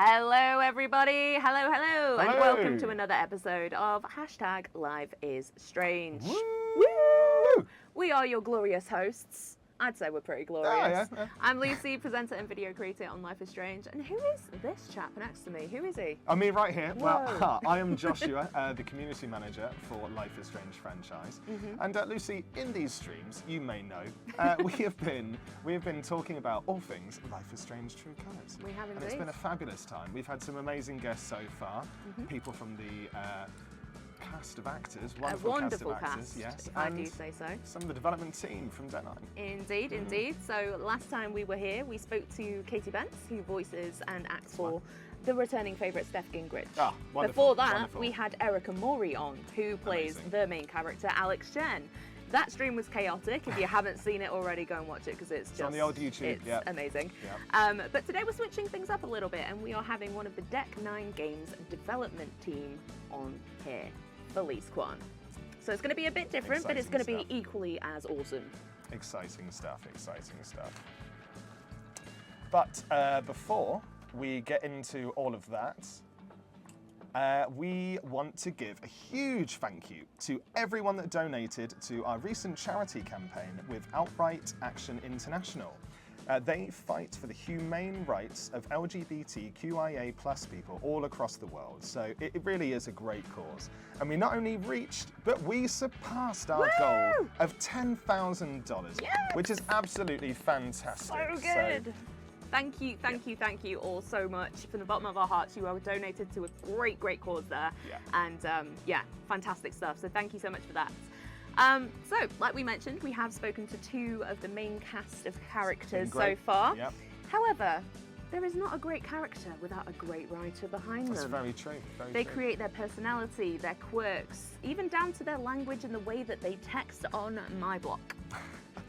Hello, everybody. Hello, and welcome to another episode of #LiveIsStrange. Woo! We are your glorious hosts. I'd say we're pretty glorious. Yeah. I'm Lucy, presenter and video creator on Life is Strange. And who is this chap next to me? Who is he? Me right here. Whoa. Well, I am Joshua, the community manager for Life is Strange franchise. And Lucy, in these streams, you may know, we have been talking about all things Life is Strange True Colours. We have indeed. And it's been a fabulous time. We've had some amazing guests so far. People from the cast of actors, wonderful cast of actors, yes, if I do say so. Some of the development team from Dead Nine. Indeed. So last time we were here, we spoke to Katie Bence, who voices and acts for the returning favourite Steph Gingrich. Before that, we had Erica Mori on, who plays the main character, Alex Chen. That stream was chaotic. If you haven't seen it already, go and watch it because it's just on the old YouTube. It's amazing. Yep. But today we're switching things up a little bit, and we are having one of the Deck 9 Games development team on here, Felice Kuan. So it's going to be a bit different, but it's going to be equally as awesome. Exciting stuff. But before we get into all of that, we want to give a huge thank you to everyone that donated to our recent charity campaign with Outright Action International. They fight for the humane rights of LGBTQIA+ people all across the world. So it really is a great cause. And we not only reached, but we surpassed our goal of $10,000, which is absolutely fantastic. So good. Thank you all so much. From the bottom of our hearts, you are donated to a great cause there. And fantastic stuff. So thank you so much for that. So, like we mentioned, we have spoken to two of the main cast of characters so far. However, there is not a great character without a great writer behind them. That's very true. They create their personality, their quirks, even down to their language and the way that they text on my block.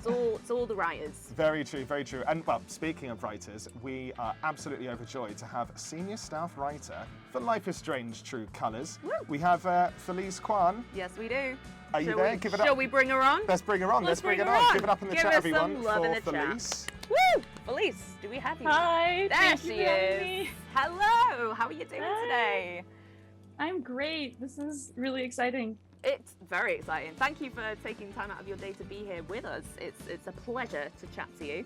It's all the writers. Very true. And well, speaking of writers, we are absolutely overjoyed to have a senior staff writer for Life is Strange True Colours. We have Felice Kuan. Yes, we do. Are you there? Give it up. Shall we bring her on? Let's bring her on. Let's bring her on. Give it up in the chat, everyone, some love for in the Felice. Chat. Woo! Felice, do we have you? Hi. There she is. Hello. How are you doing today? I'm great. This is really exciting. It's very exciting. Thank you for taking time out of your day to be here with us. It's a pleasure to chat to you.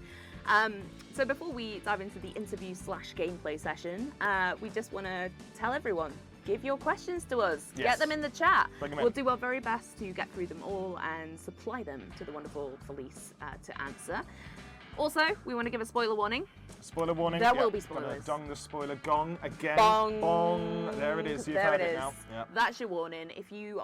So before we dive into the interview/gameplay session, we just want to tell everyone, give your questions to us. Get them in the chat. We'll do our very best to get through them all and supply them to the wonderful Felice to answer. Also, we want to give a spoiler warning. Spoiler warning. There will be spoilers. Gonna dong the spoiler gong again. Bong. There it is. You've heard it now. That's your warning. If you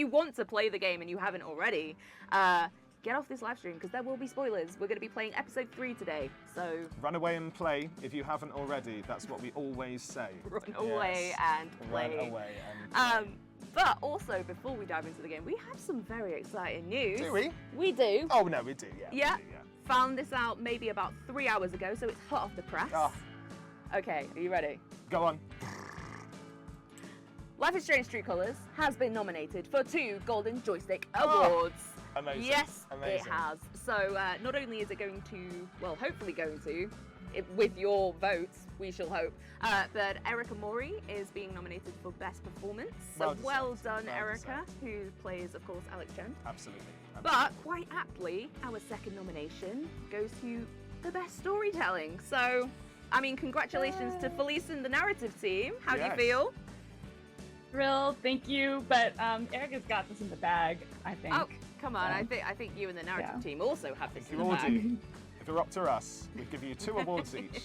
want to play the game and you haven't already, get off this live stream because there will be spoilers. We're going to be playing episode 3 today, so run away and play if you haven't already. That's what we always say. Run away and play. Run away and play. But also, before we dive into the game, we have some very exciting news. Do we? We do. Oh, no, we do, yeah. Found this out maybe about 3 hours ago, so it's hot off the press. Okay, are you ready? Go on. Life is Strange True Colours has been nominated for 2 Golden Joystick Awards. Amazing. Yes, it has. So not only is it going to, well, hopefully going to, with your votes, we shall hope, but Erica Mori is being nominated for Best Performance. So well done, Erica, who plays, of course, Alex Chen. Absolutely. But quite aptly, our second nomination goes to the Best Storytelling. So, I mean, congratulations to Felice and the narrative team. How do you feel? Thrilled, thank you. But Erica's got this in the bag, I think. Oh, come on! I think you and the narrative team also have this in the bag. Do. If you're up to us, we'll give you 2 awards each.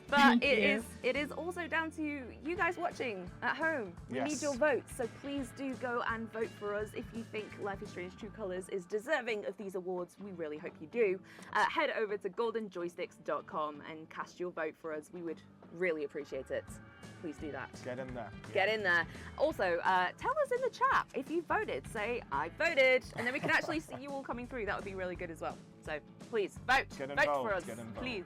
But it is also down to you guys watching at home. We need your votes, so please do go and vote for us if you think Life is Strange True Colours is deserving of these awards. We really hope you do. Head over to goldenjoysticks.com and cast your vote for us. We would really appreciate it. Please do that. Get in there. Get in there. Also, tell us in the chat if you voted. Say, I voted, and then we can actually see you all coming through. That would be really good as well. So please, vote. Vote for us, please.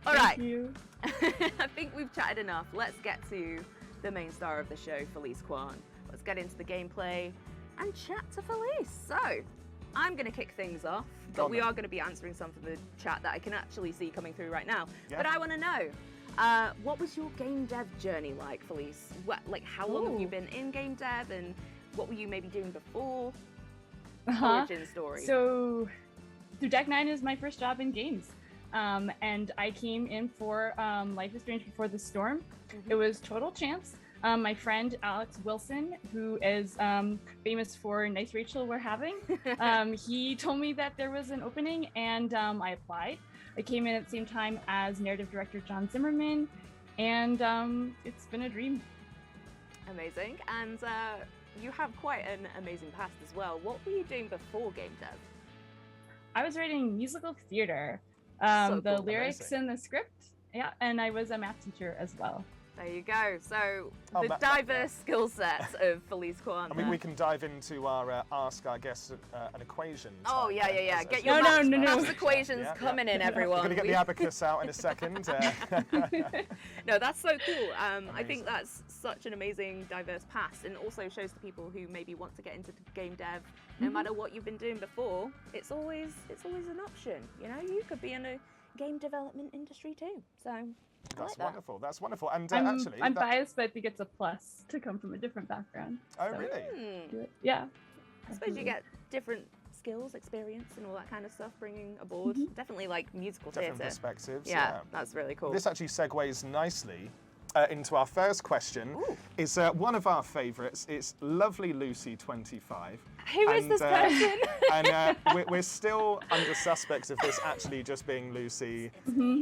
All right. Thank you. I think we've chatted enough. Let's get to the main star of the show, Felice Kuan. Let's get into the gameplay and chat to Felice. So, I'm going to kick things off, but we are going to be answering some from the chat that I can actually see coming through right now. Yeah. But I want to know, what was your game dev journey like, Felice? How long have you been in game dev, and what were you maybe doing before? Origin story. So, through Deck 9 is my first job in games. And I came in for Life is Strange Before the Storm. It was total chance. My friend Alex Wilson, who is famous for Nice Rachel We're Having, he told me that there was an opening, and I applied. I came in at the same time as narrative director John Zimmerman, and it's been a dream. Amazing. And you have quite an amazing past as well. What were you doing before game dev? I was writing musical theater, So the cool. lyrics Amazing. and the script. Yeah, and I was a math teacher as well. There you go. So Oh, the diverse skill sets of Felice Kuan. I mean, we can dive into our Ask Our Guests an Equation. Oh, time yeah. then, as Get well. your No, maths no. equations Yeah, coming in, We're everyone. going to get the abacus out in a second. No, that's so cool. I think that's such an amazing, diverse past, and also shows to people who maybe want to get into game dev. No matter what you've been doing before, it's always an option. You know, you could be in a game development industry too. So That's that. wonderful. That's wonderful. And I'm that- biased, but I think it's a plus to come from a different background. Oh, So, really? Yeah. I suppose you get different skills, experience, and all that kind of stuff bringing aboard. Definitely like musical Different theatre. perspectives. Yeah, that's really cool. This actually segues nicely into our first question. Ooh. It's one of our favourites. It's lovely Lucy 25. Who is this person? And we're still under suspects of this actually just being Lucy,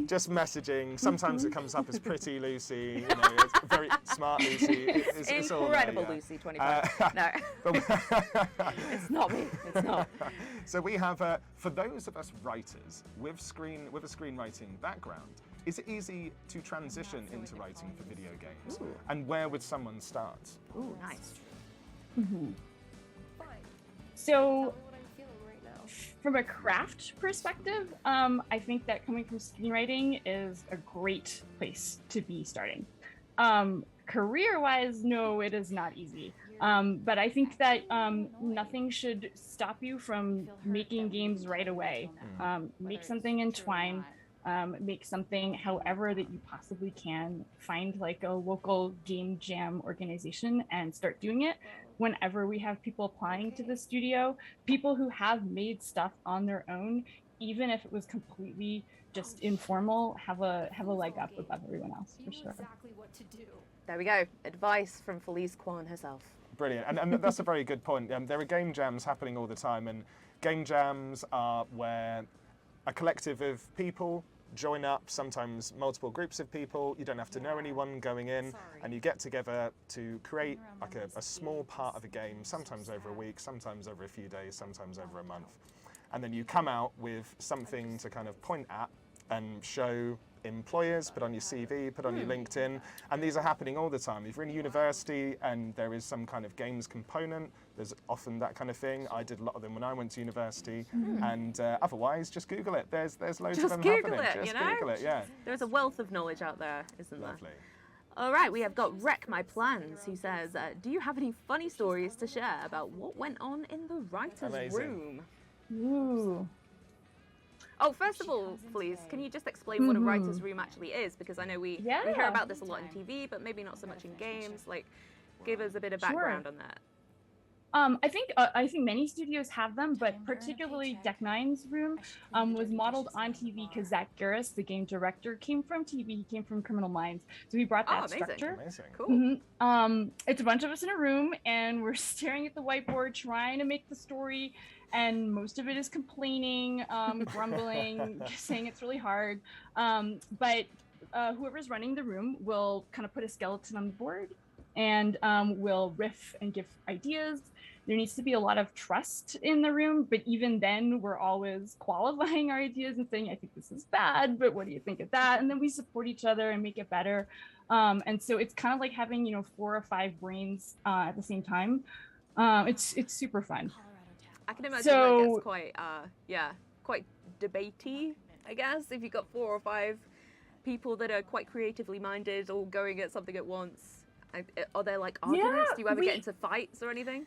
just messaging. Sometimes it comes up as pretty Lucy, you know, it's very smart Lucy. It's all there, Incredible yeah. Lucy 25. No, it's not me. It's not. So we have, for those of us writers with a screenwriting background, is it easy to transition into writing for video games? Ooh. And where would someone start? Ooh, nice. So, from a craft perspective, I think that coming from screenwriting is a great place to be starting. Career-wise, no, it is not easy. But I think that nothing should stop you from making games right away. Make something in Twine. Make something however that you possibly can. Find like a local game jam organization and start doing it. Whenever we have people applying to the studio, people who have made stuff on their own, even if it was completely just informal, have a leg up above everyone else for sure. There we go. Advice from Felice Kuan herself. Brilliant, and that's a very good point. There are game jams happening all the time, and game jams are where a collective of people join up, sometimes multiple groups of people. You don't have to know anyone going in, and you get together to create like a small part of a game, sometimes over a week, sometimes over a few days, sometimes over a month. And then you come out with something to kind of point at and show employers, put on your CV, put on your LinkedIn, and these are happening all the time. If you're in university and there is some kind of games component, there's often that kind of thing. I did a lot of them when I went to university, and otherwise, just Google it. There's loads of Just them Google happening. it, Just you know? Google it, yeah. There's a wealth of knowledge out there, isn't there? Lovely. All right, we have got Wreck My Plans, who says, do you have any funny stories to share about what went on in the writer's Amazing. room? Ooh. Oh, first of all, please, can you just explain what a writer's room actually is? Because I know we hear Yeah. about this a lot in TV, but maybe not so much in games. Like, give us a bit of background on that. I think many studios have them, but particularly Deck 9's room was modeled on TV because Zach Garris, the game director, came from TV. He came from Criminal Minds, so he brought that amazing. structure. Amazing. Cool. It's a bunch of us in a room, and we're staring at the whiteboard, trying to make the story. And most of it is complaining, grumbling, saying it's really hard. But whoever's running the room will kind of put a skeleton on the board and will riff and give ideas. There needs to be a lot of trust in the room, but even then, we're always qualifying our ideas and saying, I think this is bad, but what do you think of that? And then we support each other and make it better. And so it's kind of like having, 4 or 5 brains at the same time. It's super fun. I can imagine So- that gets quite debatey, I guess, if you've got 4 or 5 people that are quite creatively minded, all going at something at once. Are there like arguments? Do you ever get into fights or anything?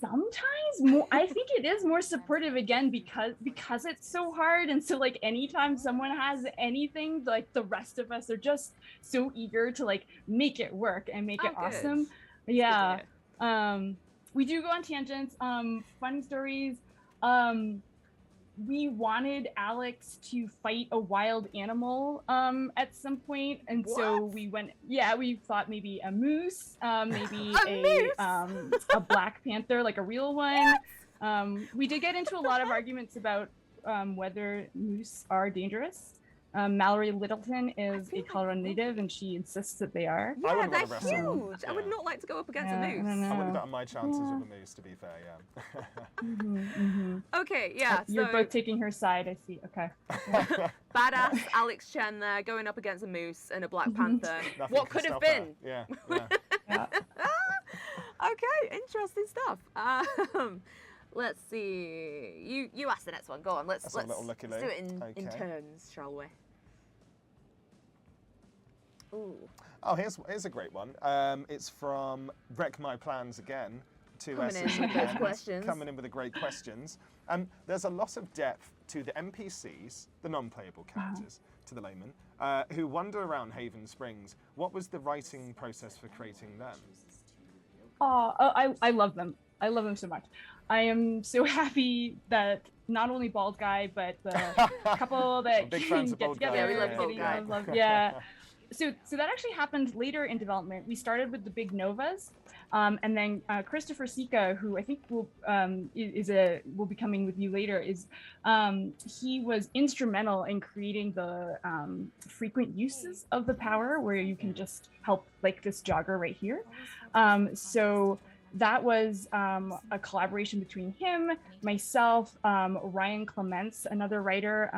sometimes more, I think it is more supportive again because it's so hard, and so like anytime someone has anything, like the rest of us are just so eager to like make it work and make it awesome. Yeah. We do go on tangents. Funny stories. We wanted Alex to fight a wild animal at some point, and so we thought maybe a moose, maybe a black panther, like a real one. We did get into a lot of arguments about whether moose are dangerous. Mallory Littleton is a Colorado native, and she insists that they are. Yeah, they're huge. I would not like to go up against a moose. I wouldn't bet on my chances with a moose, to be fair, yeah. Okay, yeah. You're both taking her side, I see. Okay. Badass Alex Chen there, going up against a moose and a black panther. What could have been? Yeah. Okay, interesting stuff. Let's see. You ask the next one. Go on. Let's do it in turns, shall we? Ooh. Oh, here's a great one. It's from Wreck My Plans again. Coming in with those questions. Coming in with the great questions. There's a lot of depth to the NPCs, the non-playable characters, to the layman, who wander around Haven Springs. What was the writing process for creating them? I love them. I love them so much. I am so happy that not only Bald Guy, but the couple that get together. Yeah, we love Bald Guy. Yeah. So that actually happened later in development. We started with the big Novas, and then Christopher Sika, who I think will be coming with you later, he was instrumental in creating the frequent uses of the power, where you can just help like this jogger right here. So that was a collaboration between him, myself, Ryan Clements, another writer,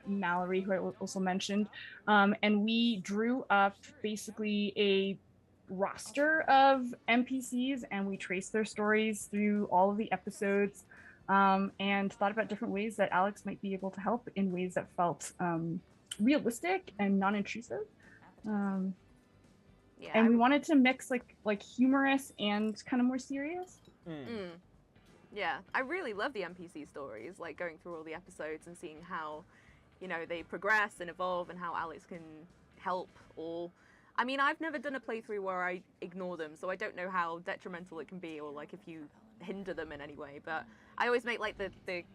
Mallory, who I also mentioned, and we drew up basically a roster of NPCs, and we traced their stories through all of the episodes, and thought about different ways that Alex might be able to help in ways that felt realistic and non-intrusive. Yeah, and we wanted to mix like humorous and kind of more serious. Yeah, I really love the NPC stories, like going through all the episodes and seeing how, they progress and evolve, and how Alex can help. Or, I mean, I've never done a playthrough where I ignore them, so I don't know how detrimental it can be, or like if you hinder them in any way. But I always make like the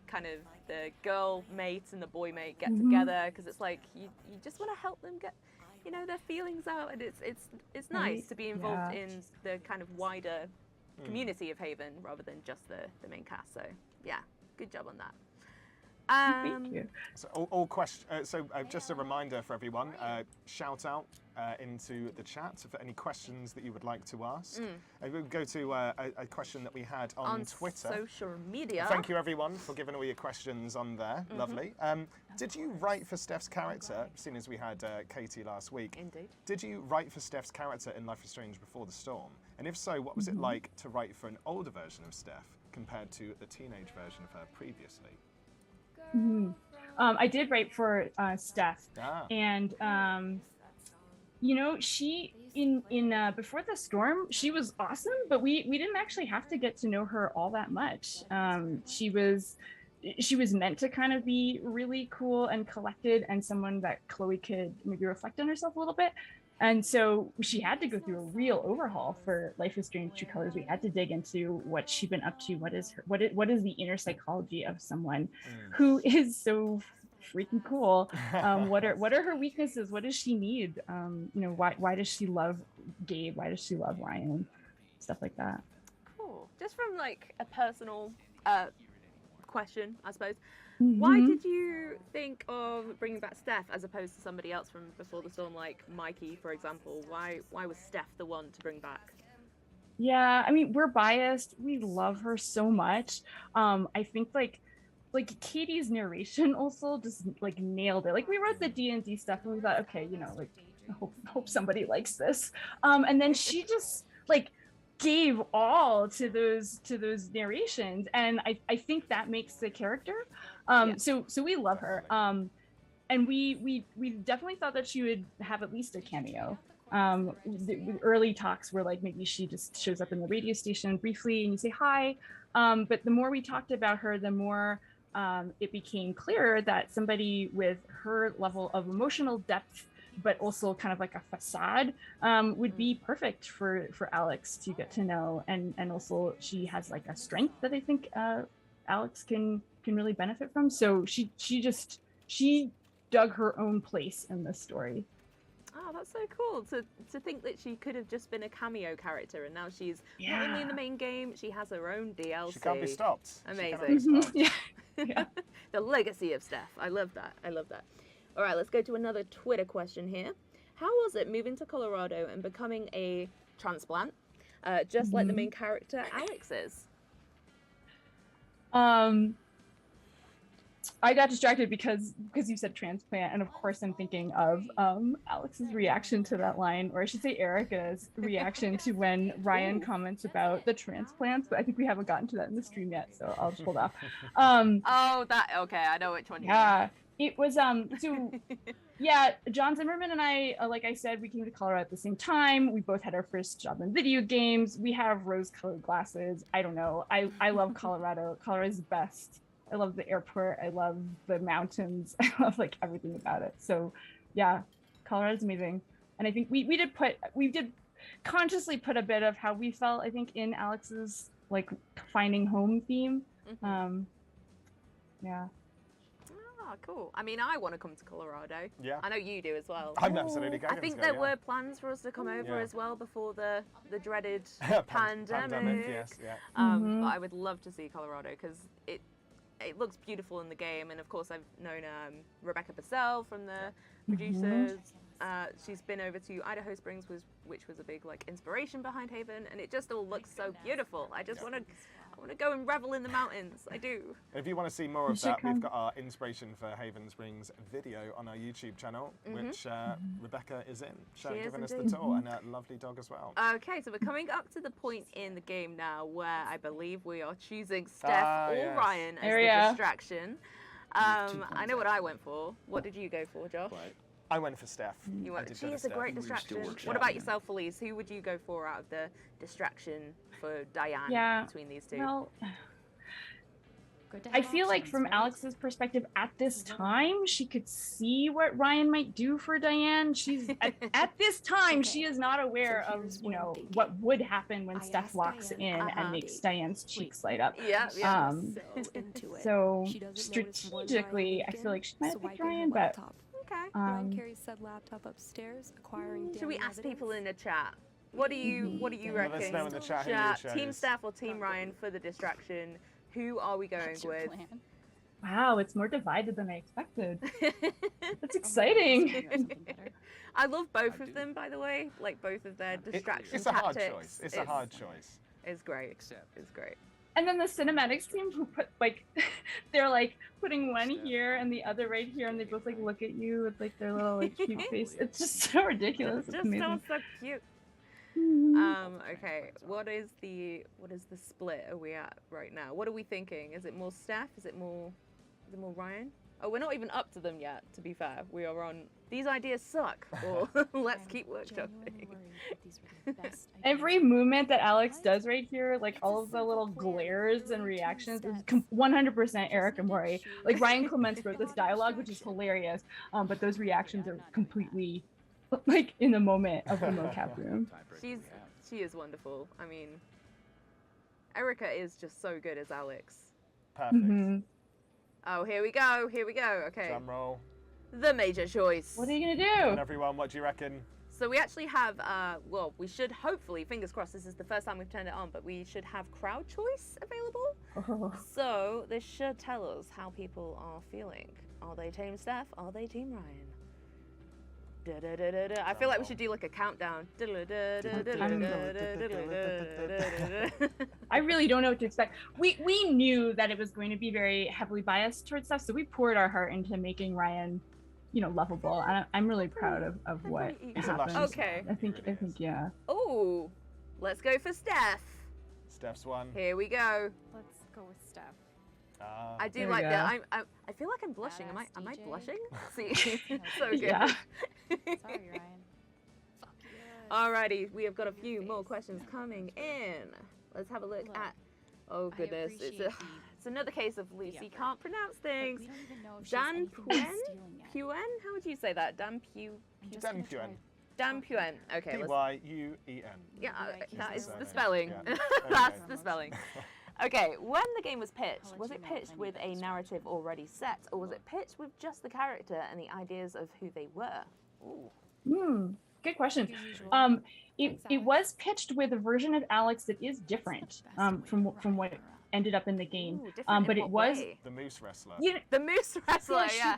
kind of the girl mate and the boy mate get together, because it's like you just want to help them get their feelings out, and it's nice to be involved in the kind of wider community of Haven rather than just the main cast. So yeah, good job on that. Thank you. So all questions. Just a reminder for everyone: shout out into the chat for any questions that you would like to ask. We'll go to a question that we had on Twitter, social media. Thank you everyone for giving all your questions on there. Lovely. Did you write for Steph's character? Seeing as we had Katie last week. Indeed. Did you write for Steph's character in Life is Strange Before the Storm? And if so, what was it like to write for an older version of Steph compared to the teenage version of her previously? I did write for Steph, and she in Before the Storm, she was awesome, but we didn't actually have to get to know her all that much. She was meant to kind of be really cool and collected, and someone that Chloe could maybe reflect on herself a little bit. And so she had to go through a real overhaul for Life is Strange True Colors. We had to dig into what she'd been up to. What is the inner psychology of someone who is so freaking cool? What are her weaknesses? What does she need? Why does she love Gabe? Why does she love Ryan? Stuff like that. Cool. Just from like a personal question, I suppose. Why did you think of bringing back Steph as opposed to somebody else from Before the Storm, like Mikey, for example? Why was Steph the one to bring back? Yeah, I mean, we're biased. We love her so much. I think like Katie's narration also just like nailed it. Like we wrote the D&D stuff and we thought, okay, like I hope somebody likes this. And then she just like gave all to those narrations, and I think that makes the character. So we love her. And we definitely thought that she would have at least a cameo. The early talks were like maybe she just shows up in the radio station briefly and you say hi. But the more we talked about her, the more it became clearer that somebody with her level of emotional depth, but also kind of like a facade, would be perfect for Alex to get to know. And also she has like a strength that I think Alex can really benefit from. So she dug her own place in this story. Oh, that's so cool to think that she could have just been a cameo character, and now she's not only in the main game, she has her own DLC. She can't be stopped. Amazing. Yeah. The legacy of Steph. I love that. I love that. All right, let's go to another Twitter question here. How was it moving to Colorado and becoming a transplant, just like the main character Alex is? I got distracted because you said transplant, and of course I'm thinking of Alex's reaction to that line, or I should say Erica's reaction to when Ryan comments about the transplants, but I think we haven't gotten to that in the stream yet, so I'll just hold off. Okay, I know which one you mean. It was so John Zimmerman and I, like I said, we came to Colorado at the same time. We both had our first job in video games. We have rose-colored glasses. I don't know. I love Colorado. Colorado's the best. I love the airport. I love the mountains. I love like everything about it. So yeah, Colorado's amazing. And I think we did consciously put a bit of how we felt, I think, in Alex's like finding home theme. Yeah. Oh, cool. I mean, I want to come to Colorado. Yeah. I know you do as well. I'm absolutely going I think there were plans for us to come over as well before the dreaded pandemic. Yes, yeah. But I would love to see Colorado because it looks beautiful in the game, and of course I've known Rebecca Purcell from the producers. She's been over to Idaho Springs, which was a big like inspiration behind Haven, and it just all looks so beautiful. I just want to go and revel in the mountains. I do. And if you want to see more of that, we've got our inspiration for Haven Springs video on our YouTube channel, which Rebecca is in, giving us the tour, and a lovely dog as well. Okay, so we're coming up to the point in the game now where I believe we are choosing Steph or Ryan as the distraction. I know what I went for. What did you go for, Josh? I went for Steph. She is a great distraction. What about yourself, Felice? Who would you go for out of the distraction for Diane between these two? Well, I feel like from Alex's perspective at this time, she could see what Ryan might do for Diane. She's at this time, she is not aware of, what would happen when Steph walks in and makes Diane's cheeks light up. So strategically, I feel like she might have picked Ryan, but Ryan carries said laptop upstairs, acquiring. Should we ask people in the chat? What do you reckon? Let us know in the chat who you Team Steph or Team Ryan for the distraction? Who are we going with? Wow, it's more divided than I expected. That's exciting. I love both of them, by the way. Like both of their distraction It's a hard tactics. choice. It's a hard choice. It's great. It's great. And then the cinematics team who put like, they're like putting one here and the other right here, and they both like look at you with like their little like cute face. It's just so ridiculous. It's just so cute. Okay, what is the split are we at right now? What are we thinking? Is it more Steph? Is it more Ryan? Oh, we're not even up to them yet, to be fair. We are on these ideas suck, or let's keep workshopping. Every movement that Alex does right here, like all of the little glares and reactions, is 100% Eric and Maury. Like Ryan Clements wrote this dialogue, which is hilarious, but those reactions are completely like in the moment of the mocap room. She is wonderful. I mean, Erica is just so good as Alex. Perfect. Oh, here we go. Okay. Drum roll. The major choice. What are you gonna do? And everyone, what do you reckon? So we actually have, we should hopefully, fingers crossed, this is the first time we've turned it on, but we should have crowd choice available. So this should tell us how people are feeling. Are they Team Steph? Are they Team Ryan? I feel like we should do like a countdown. I really don't know what to expect. We knew that it was going to be very heavily biased towards stuff, so we poured our heart into making Ryan, lovable. And I'm really proud of what happened. Okay. I think yeah. Oh, let's go for Steph. Steph's one. Here we go. Let's go with Steph. I do like that. I feel like I'm blushing. Am I blushing? See, so good. Yeah. Sorry, Ryan. Fuck Alrighty, we have got a few more questions coming in. Let's have a look at. Oh goodness, it's another case of Lucy can't pronounce things. Dan Puen? Puen? How would you say that? Dan Puen. Dan Puen. Okay. P-Y-U-E-N. Yeah, that is the surname. spelling. Yeah. That's the spelling. Okay, when the game was pitched, was it pitched with a narrative already set, or was it pitched with just the character and the ideas of who they were? Ooh. Good question. It was pitched with a version of Alex that is different from what ended up in the game. Ooh, but it was way? The Moose Wrestler. The Moose Wrestler, yeah.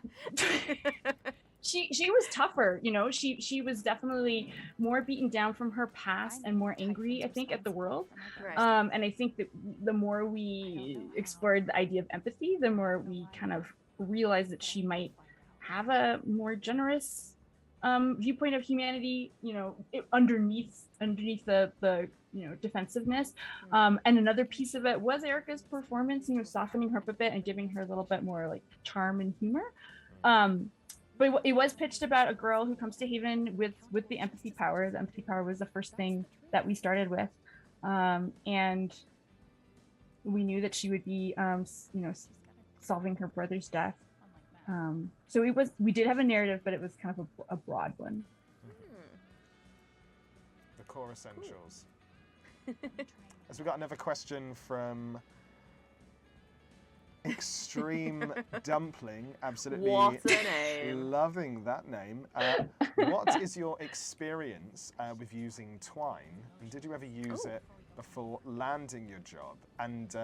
She was tougher, you know. She was definitely more beaten down from her past and more angry, I think, at the world. Right. And I think that the more we explored the idea of empathy, the more we kind of realized that she might have a more generous viewpoint of humanity, you know, underneath the you know, defensiveness. And another piece of it was Erica's performance, you know, softening her up a bit and giving her a little bit more like charm and humor. But it was pitched about a girl who comes to Haven with the empathy power. The empathy power was the first thing that we started with, and we knew that she would be, you know, solving her brother's death. So we did have a narrative, but it was kind of a broad one. The core essentials. As we got another question from Extreme Dumpling, absolutely What a name. loving that name. What is your experience with using Twine? And did you ever use it before landing your job? And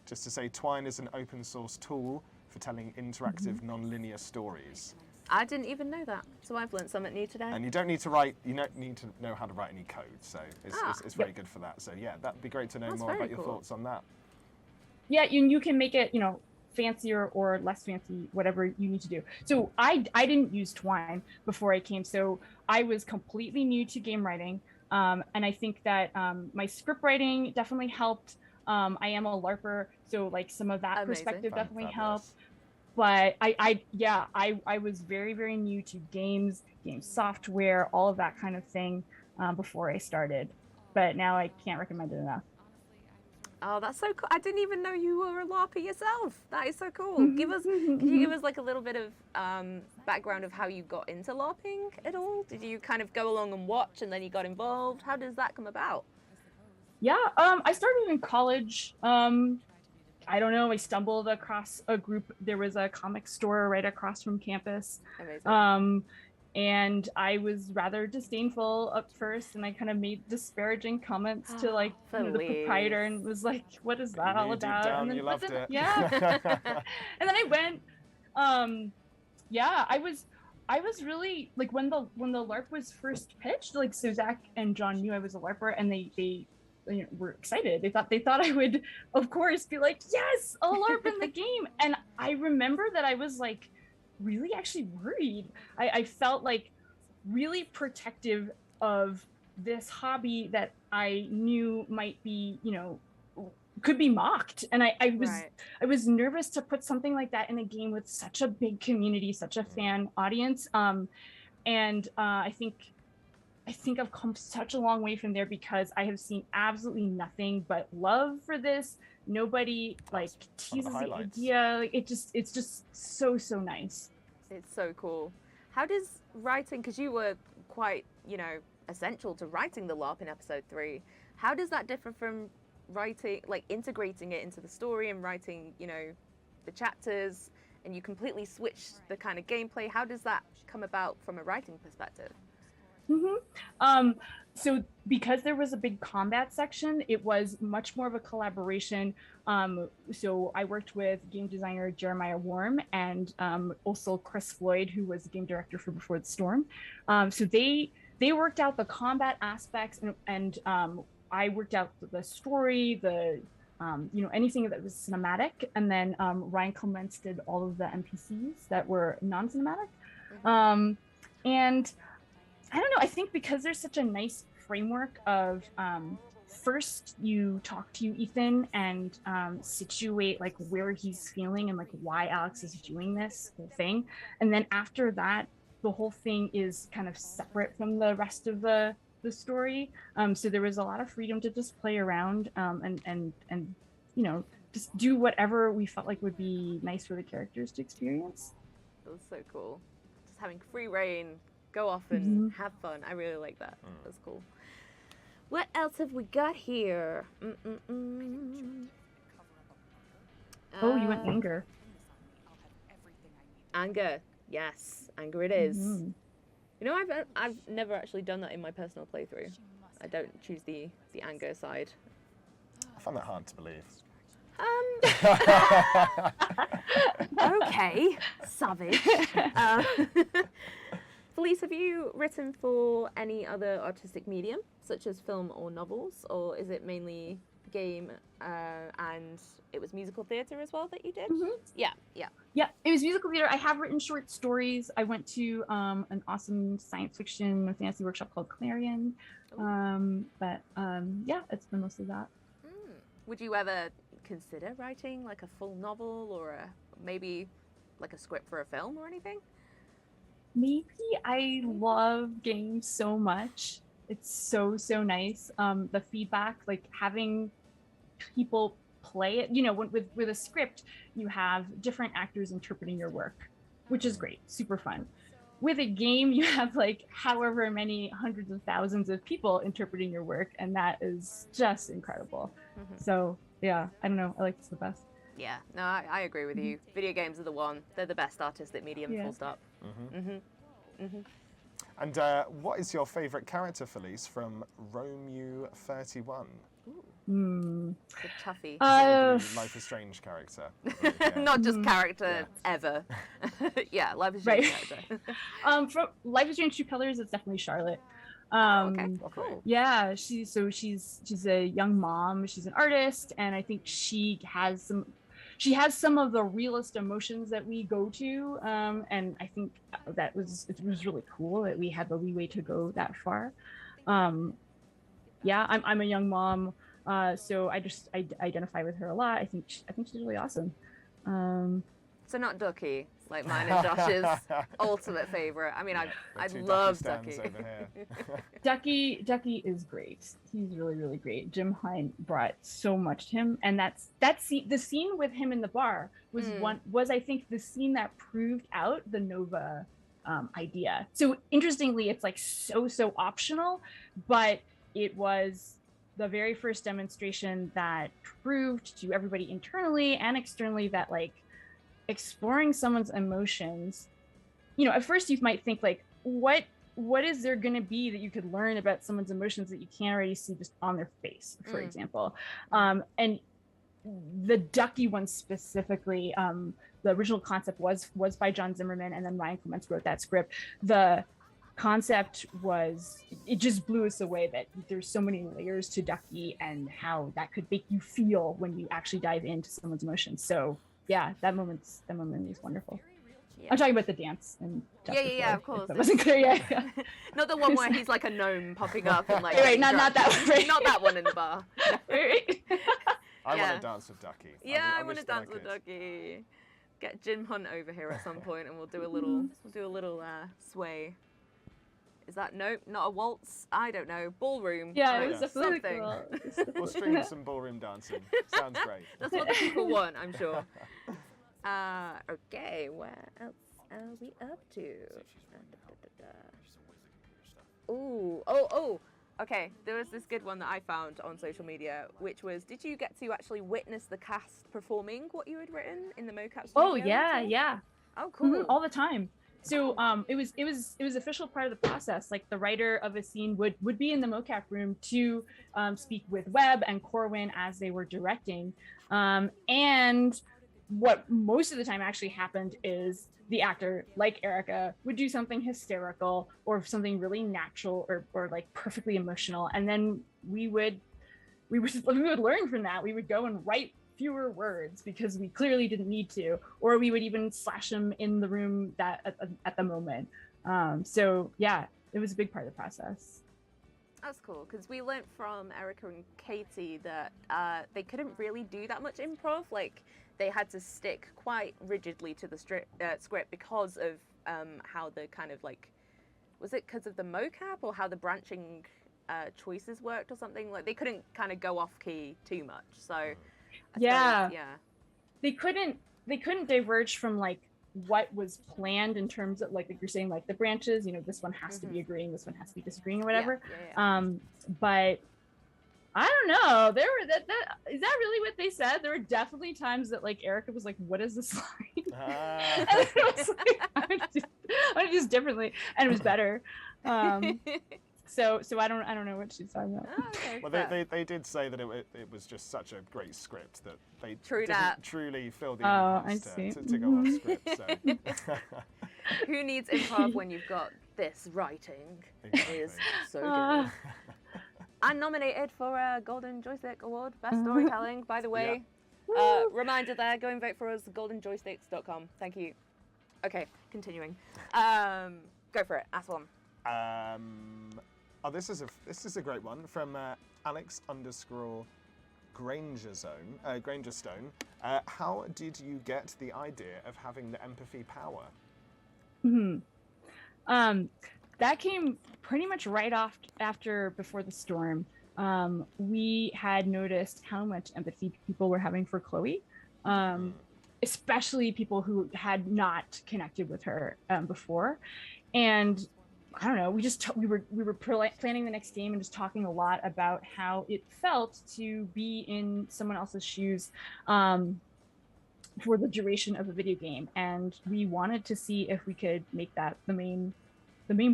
just to say, Twine is an open source tool for telling interactive non-linear stories. I didn't even know that, so I've learned something new today. And you don't need to know how to write any code, so it's very good for that. So yeah, that'd be great to know more about your thoughts on that. Yeah, you can make it, you know, fancier or less fancy, whatever you need to do. So I didn't use Twine before I came, so I was completely new to game writing, and I think that my script writing definitely helped. I am a LARPer, so like some of that perspective definitely helped. But I was very, very new to game software, all of that kind of thing before I started. But now I can't recommend it enough. Oh, that's so cool. I didn't even know you were a LARPer yourself. That is so cool. Can you give us like a little bit of background of how you got into LARPing at all? Did you kind of go along and watch and then you got involved? How does that come about? Yeah, I started in college. I don't know, I stumbled across a group. There was a comic store right across from campus. Amazing. And I was rather disdainful at first, and I kind of made disparaging comments to like the proprietor, and was like, "What is that all about?" Down, and then, you loved it. Yeah. And then I went. Yeah, I was really like when the LARP was first pitched. Like, so Zach and John knew I was a LARPer, and they you know, were excited. They thought I would, of course, be like, "Yes, a LARP in the game." And I remember that I was like, really actually worried. I felt like really protective of this hobby that I knew might be, you know, could be mocked. And I was nervous to put something like that in a game with such a big community, such a fan audience. And I think I've come such a long way from there, because I have seen absolutely nothing but love for this. Nobody like teases the idea. Like, it's just so nice. It's so cool. How does writing, because you were quite, you know, essential to writing the LARP in episode 3. How does that differ from writing, like integrating it into the story and writing, you know, the chapters, and you completely switch the kind of gameplay? How does that come about from a writing perspective? So because there was a big combat section, it was much more of a collaboration. So I worked with game designer Jeremiah Worm and also Chris Floyd, who was the game director for Before the Storm. So they worked out the combat aspects, and I worked out the story, you know, anything that was cinematic, and then Ryan Clements did all of the NPCs that were non-cinematic. And I don't know, I think because there's such a nice framework of first you talk to Ethan and situate like where he's feeling and like why Alex is doing this whole thing. And then after that, the whole thing is kind of separate from the rest of the the story. So there was a lot of freedom to just play around and just do whatever we felt like would be nice for the characters to experience. That was so cool. Just having free reign, go off and have fun. I really like that. That's cool. What else have we got here? Oh, you went anger. Anger, yes, anger it is. You know, I've never actually done that in my personal playthrough. I don't choose the anger side. I find that hard to believe. Okay, savage. Felice, have you written for any other artistic medium, such as film or novels, or is it mainly game and it was musical theatre as well that you did? Yeah, it was musical theater. I have written short stories. I went to an awesome science fiction fantasy workshop called Clarion. Yeah, it's been mostly that. Would you ever consider writing like a full novel or maybe like a script for a film or anything? Maybe. I love games so much. It's so nice. The feedback, like having people play it, with a script, you have different actors interpreting your work, which is great, super fun. With a game, you have like however many hundreds of thousands of people interpreting your work, and that is just incredible. So yeah, I don't know, I like this the best. Yeah, no, I agree with you. Video games are the one. They're the best artistic medium, full stop. And what is your favourite character, Felice, from Romeo 31? The toughie. Life is Strange character. Not just character ever. Yeah, Life is Strange character. From Life is Strange 2 Colors, it's definitely Charlotte. Okay, cool. Yeah, she's a young mom. She's an artist, and I think she has some of the realest emotions that we go to, and I think it was really cool that we had the leeway to go that far. Yeah, I'm a young mom, so I identify with her a lot. I think she's really awesome. So not Ducky, like mine and Josh's ultimate favorite. I mean, I love Ducky. Ducky is great. He's really great. Jim Hine brought so much to him, and the scene with him in the bar was I think the scene that proved out the Nova idea. So interestingly, it's like so optional, but it was the very first demonstration that proved to everybody internally and externally that like exploring someone's emotions, at first you might think like, what is there going to be that you could learn about someone's emotions that you can't already see just on their face, for example. And the Ducky one specifically, the original concept was by John Zimmerman, and then Ryan Clements wrote that script. The concept it just blew us away that there's so many layers to Ducky and how that could make you feel when you actually dive into someone's emotions. So yeah, that moment was wonderful. Yeah. I'm talking about the dance and yeah, of course. That wasn't clear yet. Yeah. Not the one where he's like a gnome popping up and like right, not that one. Right. Not that one in the bar. Right. I want to dance with Ducky. Yeah, I want to dance with Ducky. Get Jim Hunt over here at some point, and we'll do a little sway. Is that not a waltz? I don't know. Ballroom. Yeah, it was definitely something. Cool. We'll stream some ballroom dancing. Sounds great. That's what the people want, I'm sure. Okay, where else are we up to? Okay, there was this good one that I found on social media, which was, did you get to actually witness the cast performing what you had written in the Mocap studio? Oh yeah. Oh cool. All the time. So it was official part of the process. Like the writer of a scene would be in the mocap room to speak with Webb and Corwin as they were directing. And what most of the time actually happened is the actor, like Erica, would do something hysterical or something really natural or like perfectly emotional, and then we would learn from that. We would go and write fewer words because we clearly didn't need to, or we would even slash them in the room that at the moment. So yeah, it was a big part of the process. That's cool, because we learned from Erica and Katie that they couldn't really do that much improv. Like they had to stick quite rigidly to the script because of how the kind of like, was it because of the mocap or how the branching choices worked or something. Like they couldn't kind of go off key too much. So I Yeah. suppose, yeah. They couldn't diverge from like what was planned in terms of like you're saying, like the branches, this one has to be agreeing, this one has to be disagreeing or whatever. But I don't know. There were that is that really what they said? There were definitely times that like Erica was like, "What is this line?" And it was like, I would just differently, and it was better. So I don't know what she's talking about. Oh, okay, well, they did say that it was just such a great script that they True didn't that. truly feel the impulse to go off script. So. Who needs improv when you've got this writing? Exactly. It is so good. I'm nominated for a Golden Joystick Award, Best Storytelling, by the way. Yeah. Reminder there, go and vote for us, goldenjoysticks.com. Thank you. Okay, continuing. Go for it, ask one. This is a great one from Alex_Grangerstone. Grangerstone. How did you get the idea of having the empathy power? That came pretty much right after Before the Storm. We had noticed how much empathy people were having for Chloe, especially people who had not connected with her before. And I don't know, we were planning the next game and just talking a lot about how it felt to be in someone else's shoes for the duration of a video game, and we wanted to see if we could make that the main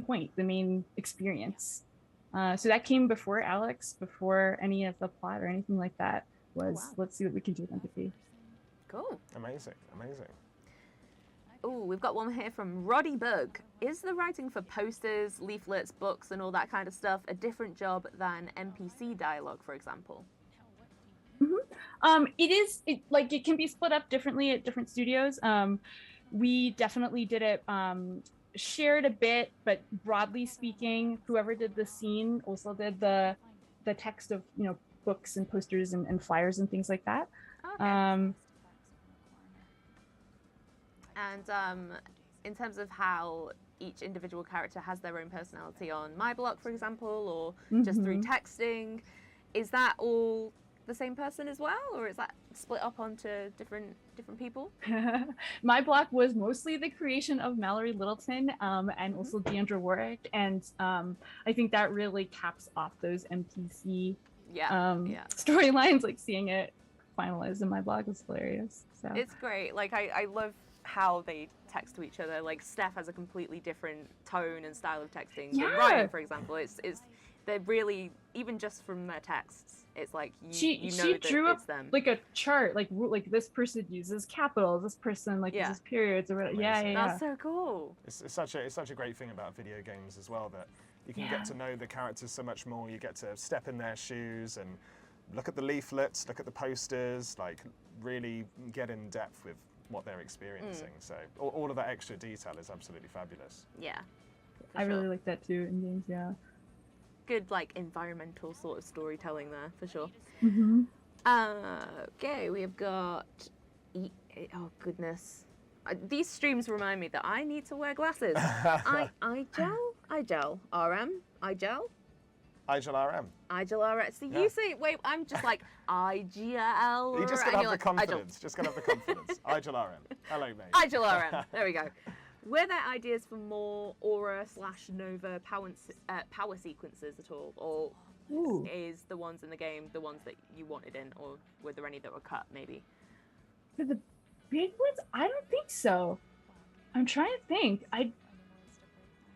point, the main experience. So that came before Alex, before any of the plot or anything like that. Let's see what we can do with empathy. Cool. Amazing. Oh, we've got one here from Roddy Bug. Is the writing for posters, leaflets, books, and all that kind of stuff a different job than NPC dialogue, for example? It can be split up differently at different studios. We definitely did it shared a bit, but broadly speaking, whoever did the scene also did the text of books and posters and flyers and things like that. Okay. And in terms of how each individual character has their own personality on my block, for example, or just through texting, is that all the same person as well, or is that split up onto different people? My block was mostly the creation of Mallory Littleton and also Deandra Warwick, and I think that really caps off those NPC storylines. Like seeing it finalized in my blog was hilarious. So it's great. Like I love how they text to each other. Like Steph has a completely different tone and style of texting than Ryan, for example. It's they're really, even just from their texts, it's like you know that drew it's up them. Like a chart, like this person uses capitals, this person uses periods or whatever. That's so cool. It's such a great thing about video games as well, that you can get to know the characters so much more. You get to step in their shoes and look at the leaflets, look at the posters, like really get in depth with what they're experiencing. So all of that extra detail is absolutely fabulous. Yeah, I really like that too in games. Yeah, good like environmental sort of storytelling there for sure. Okay, we have got oh goodness, these streams remind me that I need to wear glasses. Igel RM. So you say, wait, I'm just like IGL. You just gotta have the confidence. Just gotta have the confidence. Igel RM. Hello, mate. Igel RM. There we go. Were there ideas for more Aura/Nova power sequences at all, or is the ones in the game the ones that you wanted in, or were there any that were cut maybe? For the big ones, I don't think so. I'm trying to think.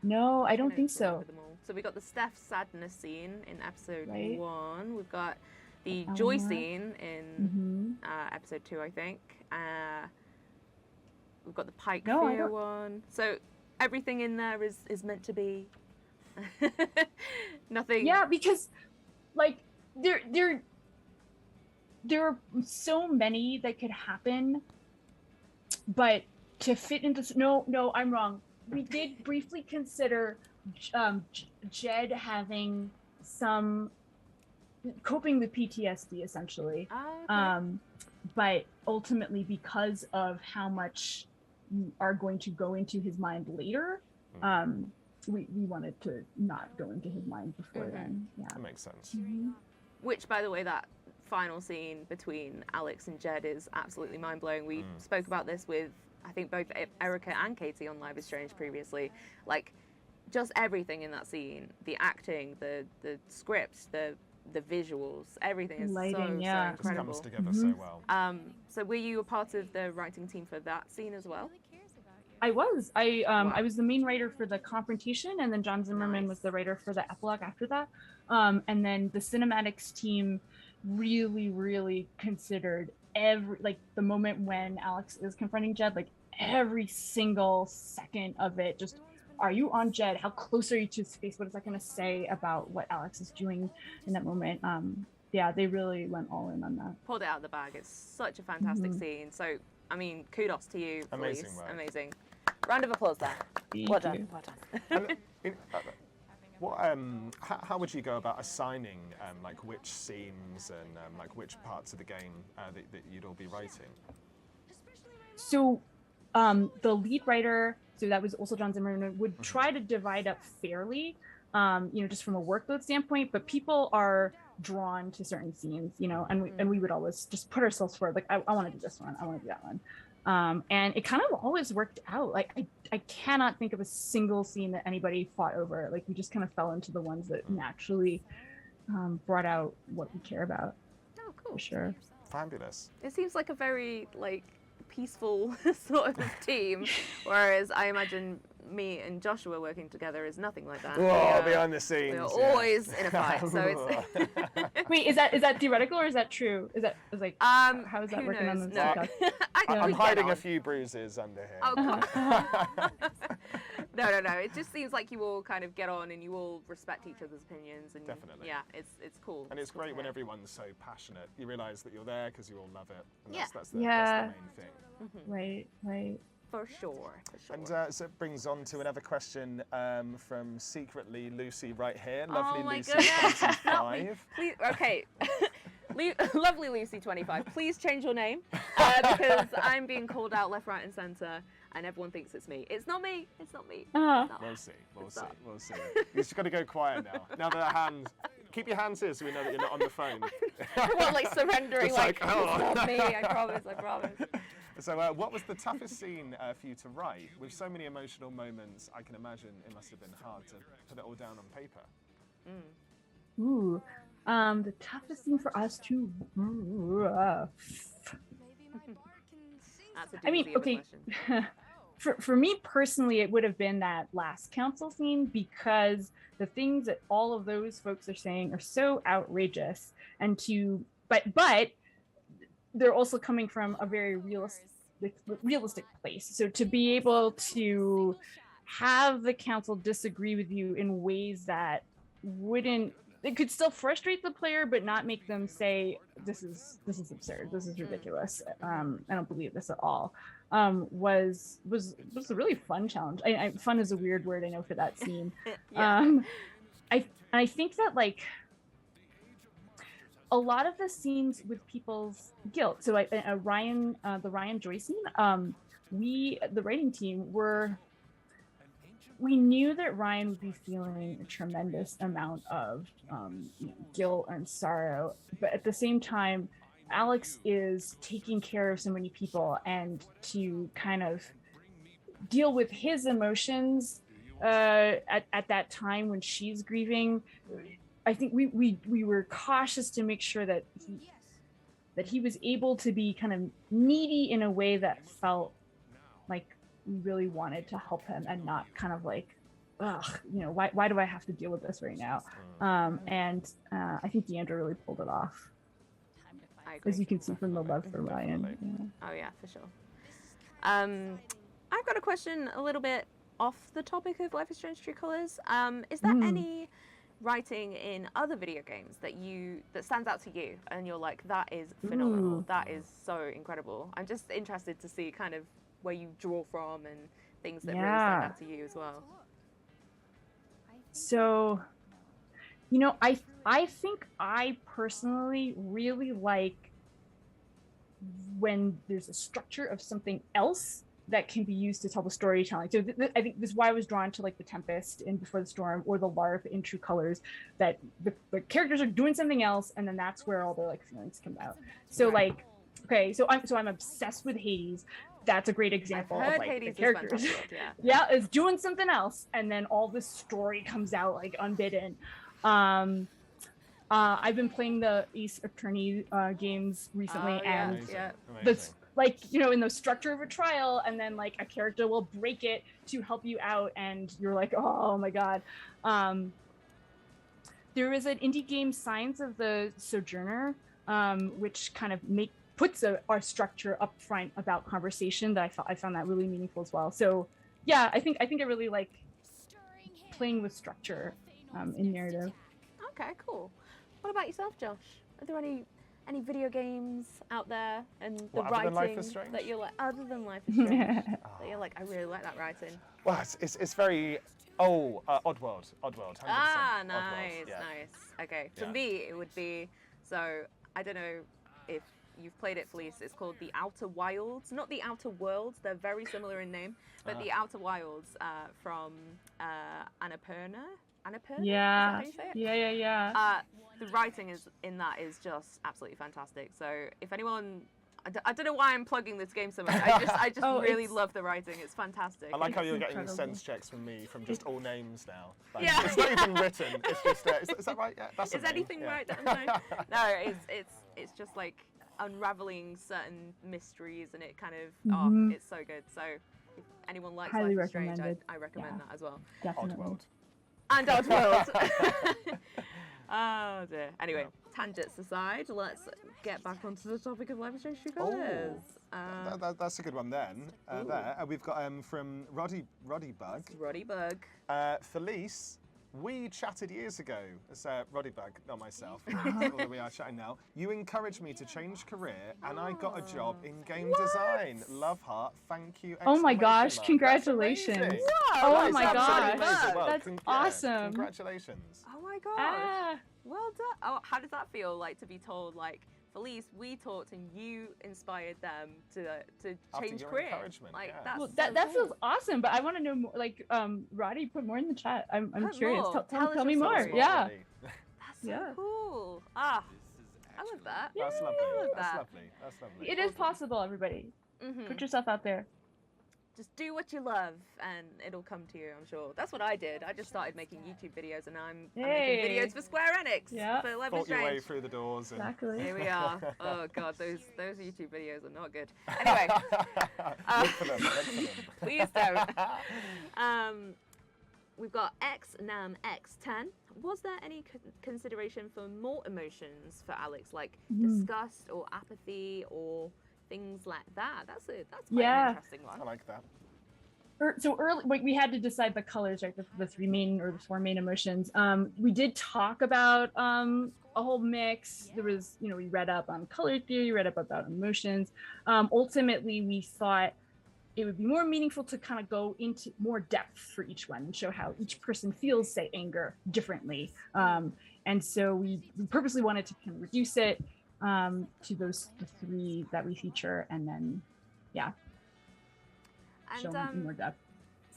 No, I don't think so. So we got the Steph sadness scene in episode 1. We've got the joy scene in episode 2, I think. We've got the Pike fear one. So everything in there is meant to be nothing. Yeah, because like there are so many that could happen, but to fit into no, I'm wrong. We did briefly consider Jed having some coping with PTSD essentially. But ultimately, because of how much you are going to go into his mind later, we wanted to not go into his mind before then. Yeah. That makes sense. Which, by the way, that final scene between Alex and Jed is absolutely mind-blowing. We spoke about this with, I think, both Erica and Katie on Live is Strange previously. Like, just everything in that scene, the acting, the script, the visuals, everything is Lighting, so yeah. It incredible. comes together so well. So were you a part of the writing team for that scene as well? I was. I Wow. I was the main writer for the confrontation, and then John Zimmerman was the writer for the epilogue after that. And then the cinematics team really considered the moment when Alex is confronting Jed, like every single second of it. Just, are you on Jed? How close are you to his face? What is that going to say about what Alex is doing in that moment? Yeah, they really went all in on that. Pulled it out of the bag. It's such a fantastic scene. So, I mean, kudos to you, Amazing Felice. work. Amazing. Round of applause there. Well done. Well done. And, how would you go about assigning like which scenes and like which parts of the game that you'd all be writing? So the lead writer, so that was also John Zimmerman, would try to divide up fairly, just from a workload standpoint, but people are drawn to certain scenes, and we would always just put ourselves forward, like, I want to do this one, I want to do that one. And it kind of always worked out. Like, I cannot think of a single scene that anybody fought over. Like, we just kind of fell into the ones that naturally brought out what we care about. Oh, cool. For sure. Fabulous. It seems like a very, like, peaceful sort of team, whereas I imagine me and Joshua working together is nothing like that. Oh, behind the scenes. We're always in a fight, so it's... Wait, is that theoretical or is that true? Is like how is that who working knows? on the No. podcast? I'm We get hiding a on. few bruises under here. Oh, cool. No. It just seems like you all kind of get on and you all respect each other's opinions. And Definitely. Yeah, it's cool. And it's cool to great when hear. everyone's so passionate. You realise that you're there because you all love it. And Yeah. that's the Yeah. main thing. Right. For sure. And so it brings on to another question from secretly Lucy right here. Lovely Oh my Lucy goodness. 25. Please, okay. Lovely Lucy 25, please change your name because I'm being called out left, right and centre and everyone thinks it's me. It's not me. It's not me. Uh-huh. It's not. We'll see. It's not. We'll see. You just got to go quiet now. Now that our hands, keep your hands here so we know that you're not on the phone. Everyone like surrendering, It's like, like, oh. it's not me. I promise. So what was the toughest scene for you to write? With so many emotional moments, I can imagine it must have been hard to put it all down on paper. Ooh. The toughest thing for us to That's a I mean, doozy of a okay. question. For me personally, it would have been that last council scene because the things that all of those folks are saying are so outrageous, and but they're also coming from a very realistic place. So to be able to have the council disagree with you in ways that it could still frustrate the player, but not make them say, this is absurd, this is ridiculous, I don't believe this at all, was a really fun challenge. Fun is a weird word, I know, for that scene. Yeah. I think that, like, a lot of the scenes with people's guilt, so the Ryan Joy scene, the writing team we knew that Ryan would be feeling a tremendous amount of guilt and sorrow, but at the same time, Alex is taking care of so many people, and to kind of deal with his emotions at that time when she's grieving, I think we were cautious to make sure that he was able to be kind of needy in a way that felt like we really wanted to help him, and not kind of like, ugh, why do I have to deal with this right now? And I think Deandra really pulled it off, as you can see from the love for Ryan. Yeah. Oh yeah, for sure. I've got a question a little bit off the topic of Life is Strange True Colors. Is there any writing in other video games that stands out to you and you're like, that is phenomenal, that is so incredible? I'm just interested to see kind of where you draw from and things that really stand out to you as well. So, I think I personally really like when there's a structure of something else that can be used to tell the storytelling. So I think this is why I was drawn to like the Tempest in Before the Storm or the LARP in True Colors, that the characters are doing something else, and then that's where all the like feelings come out. So like, okay, so I'm obsessed with Hades. That's a great example of like Hades the characters. Yeah, is doing something else, and then all this story comes out like unbidden. I've been playing the Ace Attorney games recently, and that's like, you know, in the structure of a trial, and then like a character will break it to help you out, and you're like, oh my god. There is an indie game, Signs of the Sojourner, which kind of puts our structure up front about conversation, that I found that really meaningful as well. So yeah, I think I really like playing with structure in narrative. Okay, cool. What about yourself, Josh? Are there any video games out there and the writing that you're like, other than Life is Strange, that you're like, I really like that writing? Well, it's very Oddworld, 100%. Ah, nice, Oddworld, yeah. nice. Okay, for me it would be, so I don't know if you've played it, Felice. It's called The Outer Wilds, not The Outer Worlds. They're very similar in name, but The Outer Wilds from Annapurna. Yeah. Is that how you say it? Yeah. The writing is just absolutely fantastic. So if anyone, I don't know why I'm plugging this game so much. I just really love the writing. It's fantastic. I like how you're getting sense checks from me from just all names now. Like, it's not even written. It's just is that right? Yeah, that's is anything right? No, it's just like unraveling certain mysteries, and it kind of it's so good. So if anyone likes Life is Strange, I recommend that as well. Definitely. Oddworld. And Oddworld. Oh dear. Anyway, tangents aside, let's get back onto the topic of Life is Strange True Colors. That's a good one then. We've got from Roddy Bug. Roddy Bug. Felice, we chatted years ago. It's Roddy Bug, not myself. Although we are chatting now. You encouraged me to change career, and I got a job in game design. Love heart. Thank you. Oh my gosh! Congratulations! Oh my gosh! Well, that's awesome! Congratulations! Oh my gosh! Well done. Oh, how does that feel like to be told, like, Felice, we talked and you inspired them to change career? Like, that feels awesome. But I want to know more. Like, Roddy, put more in the chat. I'm curious. Tell me more. Yeah. That's so cool. I love that. That's lovely. That's lovely. It is possible, everybody. Put yourself out there. Just do what you love, and it'll come to you, I'm sure. That's what I did. I just started making YouTube videos, and I'm making videos for Square Enix. Yeah. For Life is Strange. Fought your way through the doors. Exactly. Here we are. Oh god, those YouTube videos are not good. Anyway. Look for them. Please don't. We've got XNamX10. Was there any consideration for more emotions for Alex, like disgust or apathy or things like that? That's quite an interesting one. I like that. So early, like, we had to decide the colors, right? The four main emotions. We did talk about a whole mix. There was, we read up on color theory, read up about emotions. Ultimately, we thought it would be more meaningful to kind of go into more depth for each one and show how each person feels, say, anger differently. And so we purposely wanted to kind of reduce it to the three that we feature, and then show them in more depth.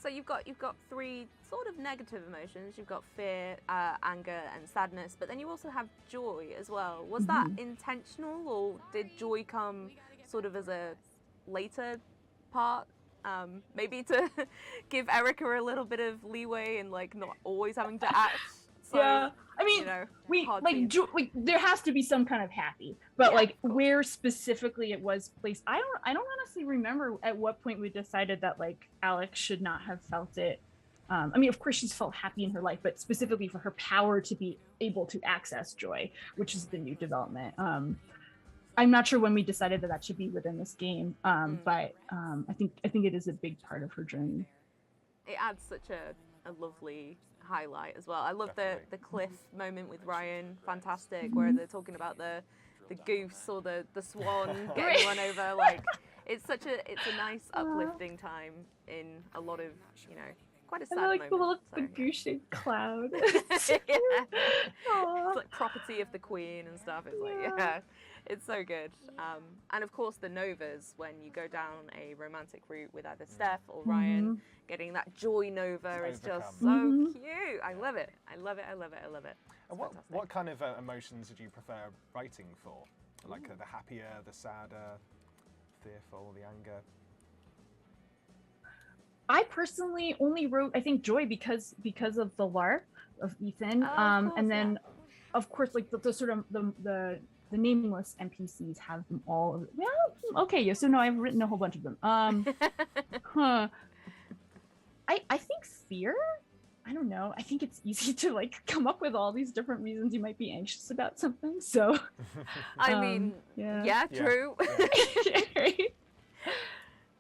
So you've got three sort of negative emotions. You've got fear, anger, and sadness, but then you also have joy as well. Was that intentional, or did joy come sort of as a later part? Maybe to give Erica a little bit of leeway and like not always having to act. So, I mean, there has to be some kind of happy, but where specifically it was placed, I don't honestly remember at what point we decided that like Alex should not have felt it. I mean, of course she's felt happy in her life, but specifically for her power to be able to access joy, which is the new development. I'm not sure when we decided that should be within this game, but I think it is a big part of her journey. It adds such a lovely highlight as well. I love the cliff moment with Ryan, fantastic, where they're talking about the goose or the swan getting run over. Like, it's a nice uplifting time in a lot of quite a I sad like moment. the little So, yeah. goose-shaped cloud. Yeah. Aw. It's like property of the queen and stuff. It's like, yeah, it's so good. And of course, the novas, when you go down a romantic route with either Steph or Ryan, getting that joy nova is just so Mhm. cute. I love it. I love it. I love it. I love it. And what kind of emotions did you prefer writing for? Like the happier, the sadder, fearful, the anger? I personally only wrote, I think, joy because of the LARP of Ethan, Of course, and then of course, like the sort of the nameless NPCs have them all. Well, okay, yeah. So no, I've written a whole bunch of them. Huh. I think fear. I don't know. I think it's easy to like come up with all these different reasons you might be anxious about something. So, I mean, yeah, true. Right?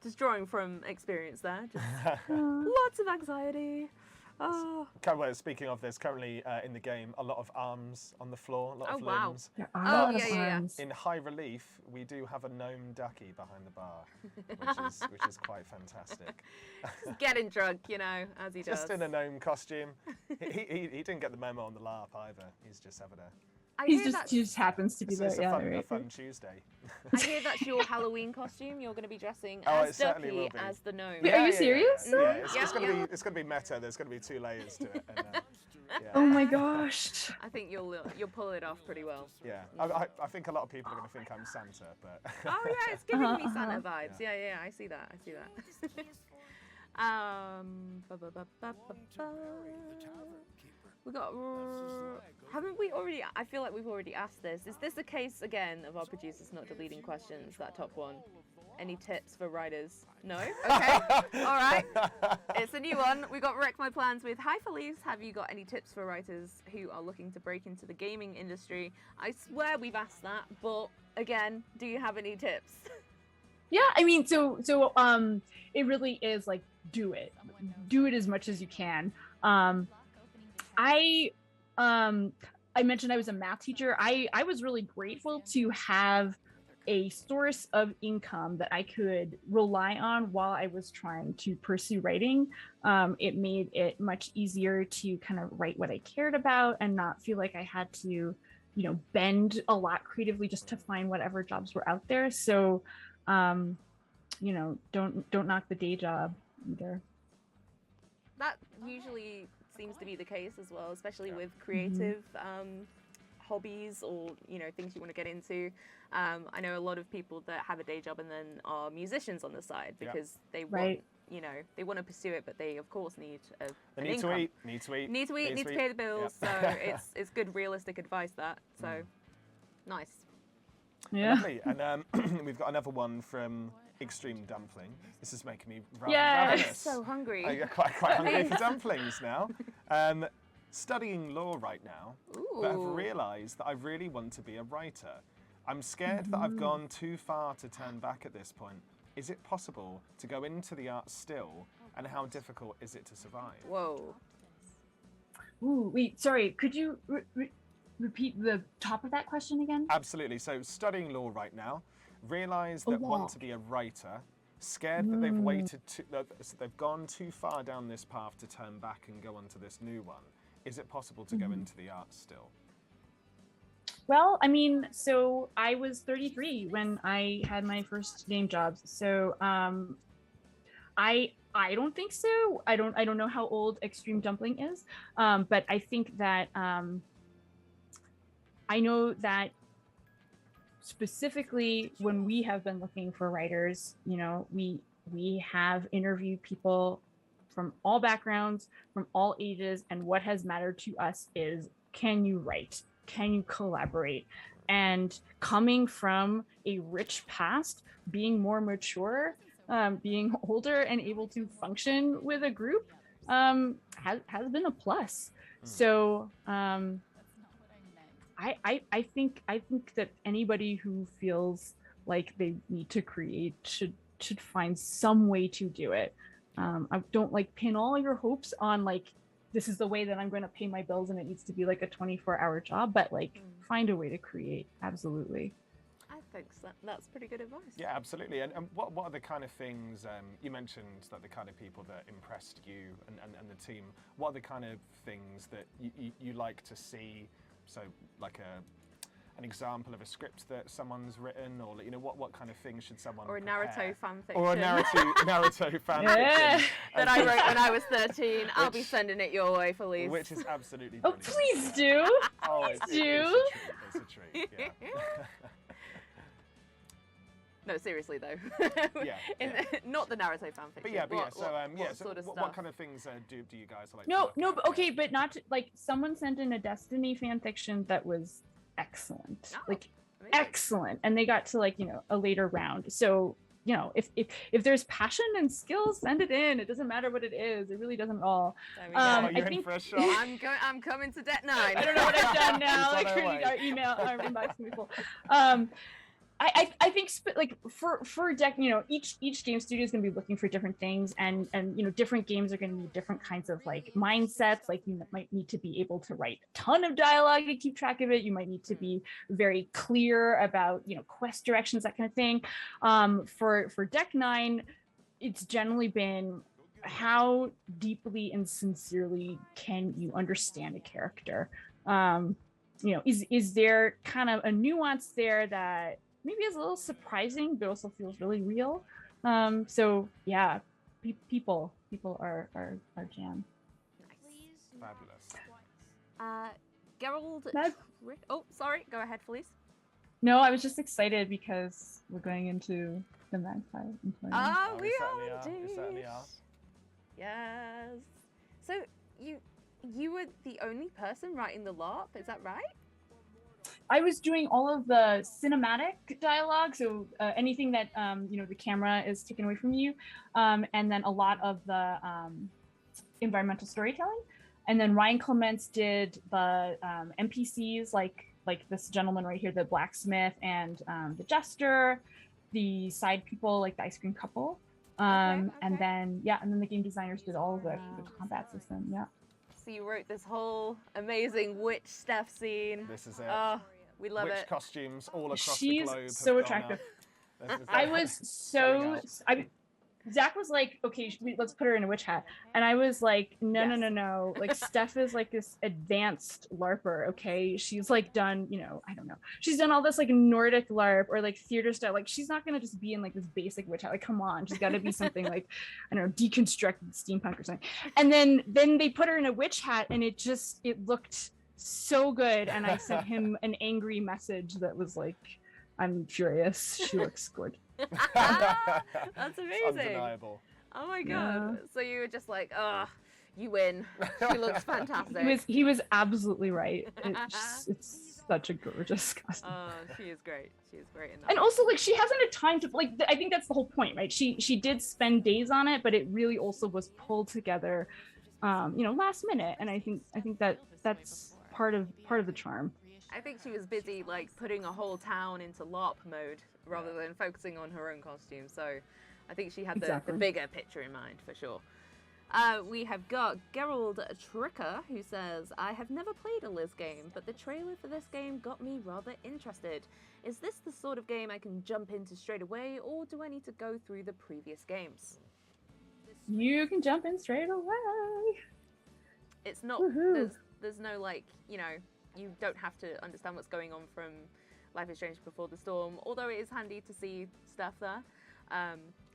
Just drawing from experience there. Just lots of anxiety. Oh. Speaking of this, currently in the game, a lot of arms on the floor, a lot of wow. limbs. There are Oh, a lot of yeah. arms. In high relief, we do have a gnome ducky behind the bar, which is quite fantastic. Just getting drunk, you know, as he does. Just in a gnome costume. He didn't get the memo on the LARP either. He's just having a. He just happens to be there. It's Yeah, a right. fun Tuesday. I hear that's your Halloween costume. You're going to be dressing Oh, as it certainly Ducky will be. as the gnome. Wait, are you serious? Yeah, it's gonna be meta. There's gonna be 2 layers to it. And, yeah. Oh my gosh. I think you'll pull it off pretty well. Yeah, I think a lot of people are gonna think I'm Santa, but. Oh yeah, it's giving me Santa vibes. Yeah, I see that. We got. Haven't we already? I feel like we've already asked this. Is this a case again of our producers not deleting questions? That top one. Any tips for writers? No? Okay. All right. It's a new one. We got Wreck My Plans with, hi Felice, have you got any tips for writers who are looking to break into the gaming industry? I swear we've asked that, but again, do you have any tips? Yeah, I mean, so it really is like do it as much as you can. I mentioned I was a math teacher. I was really grateful to have a source of income that I could rely on while I was trying to pursue writing. It made it much easier to kind of write what I cared about and not feel like I had to, bend a lot creatively just to find whatever jobs were out there. So, don't knock the day job either. That usually seems to be the case as well, especially with creative hobbies or things you want to get into. I know a lot of people that have a day job and then are musicians on the side because they want they want to pursue it, but they of course need an income. Need to eat, need to pay the bills. So it's good realistic advice that. So nice. Yeah. Lovely. And we've got another one from Extreme Dumpling. This is making me ravenous. So hungry. I get quite hungry for dumplings now. Studying law right now, but have realised that I really want to be a writer. I'm scared that I've gone too far to turn back at this point. Is it possible to go into the arts still, and how difficult is it to survive? Whoa. Ooh, wait, sorry. Could you repeat the top of that question again? Absolutely. So studying law right now, realise that want to be a writer, scared that they've gone too far down this path to turn back and go on to this new one. Is it possible to go into the arts still? Well, I mean, so I was 33 when I had my first name jobs. So I don't think so. I don't know how old Extreme Dumpling is, but I think that I know that specifically when we have been looking for writers, we have interviewed people from all backgrounds, from all ages, and what has mattered to us is, can you write? Can you collaborate? And coming from a rich past, being more mature, being older and able to function with a group has been a plus. So I think that anybody who feels like they need to create should find some way to do it. I don't pin all your hopes on this is the way that I'm going to pay my bills and it needs to be a 24-hour job, but find a way to create. Absolutely. Thanks. That's pretty good advice. Yeah, absolutely. And what are the kind of things, you mentioned that the kind of people that impressed you and the team, what are the kind of things that you like to see? So like an example of a script that someone's written, or what kind of things should someone Or a prepare? Naruto fanfiction. Or a Naruto fanfiction. That I wrote when I was 13. I'll be sending it your way, Felice. Which is absolutely Oh, brilliant. please do. Oh, Please it's do. a treat. Yeah. No, seriously though. Not the Naruto fanfiction. But yeah. What So sort of what stuff? kind of things do you guys like? No, to look but at? okay, but not to, like someone sent in a Destiny fan fiction that was excellent, Oh, like amazing. excellent, and they got to like a later round. So if there's passion and skills, send it in. It doesn't matter what it is. It really doesn't at all. There we go. Oh, you're I in think for a shock. I'm coming to Det 9. I don't know what I've done now. It's on Like our way. our email, our inbox can be full. I think like for deck, each game studio is going to be looking for different things, and different games are going to need different kinds of like mindsets. Like you might need to be able to write a ton of dialogue to keep track of it. You might need to be very clear about quest directions, that kind of thing. For deck 9, it's generally been how deeply and sincerely can you understand a character. Is there kind of a nuance there that maybe is a little surprising, but also feels really real. So yeah, people are jam. Nice. Fabulous. Gerald. Oh, sorry. Go ahead, Felice. No, I was just excited because we're going into the Magpie. Oh, we we certainly are are. We indeed. certainly are. Yes. So you were the only person writing the LARP, is that right? I was doing all of the cinematic dialogue, so anything that the camera is taken away from you, and then a lot of the environmental storytelling. And then Ryan Clements did the NPCs, like this gentleman right here, the blacksmith, and the jester, the side people, like the ice cream couple. And then the game designers did all of the combat system. Yeah. So you wrote this whole amazing witch Steph scene. This is it. Oh, we love Witch it. costumes all across the She's globe. so have gone attractive. up. This is I it. was Selling so out. Zach was like, okay, let's put her in a witch hat, and I was like, no. Like Steph is like this advanced LARPer. Okay, she's like done, I don't know, she's done all this like Nordic LARP or like theater stuff. Like she's not gonna just be in like this basic witch hat. Like come on, she's got to be something like I don't know, deconstructed steampunk or something. And then they put her in a witch hat, and it looked so good. And I sent him an angry message that was like, I'm furious. She looks good. That's amazing. Undeniable. Oh my god. So you were just like, you win. She looks fantastic. He was absolutely right. It's such a gorgeous costume. Oh, she is great. She is great in that. And also, like, she hasn't had time to like. I think that's the whole point, right? She did spend days on it, but it really also was pulled together, last minute. And I think that's part of the charm. I think she was busy like putting a whole town into LARP mode rather than focusing on her own costume. So I think she had the bigger picture in mind for sure. We have got Gerald Tricker who says, I have never played a Liz game, but the trailer for this game got me rather interested. Is this the sort of game I can jump into straight away, or do I need to go through the previous games? You can jump in straight away. It's not, there's no like, you don't have to understand what's going on from Life is Strange Before the Storm, although it is handy to see stuff there.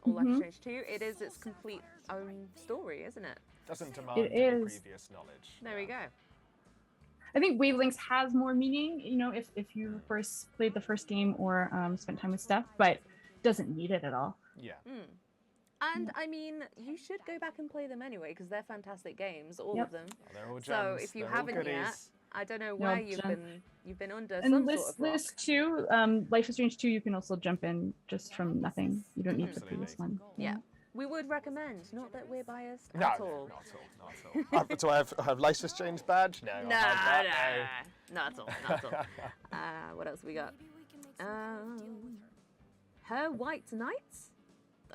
Or Life is Strange 2, it is its complete own story, isn't it? Doesn't demand It any is. previous knowledge. There we go. I think Wavelengths has more meaning, if you first played the first game or spent time with Steph, but doesn't need it at all. Yeah. And I mean, you should go back and play them anyway, because they're fantastic games, all of them. Well, they're all gems. So if you They're all haven't yet, goodies. I don't know where you've been under some And sort of rock. List 2, Life is Strange 2, you can also jump in just from nothing. You don't need the previous one. Yeah. We would recommend, not that we're biased No, at no, all. not at all. Do I have License Change badge? No. Nah, I have that, not at all. What else we got? Her White Knights?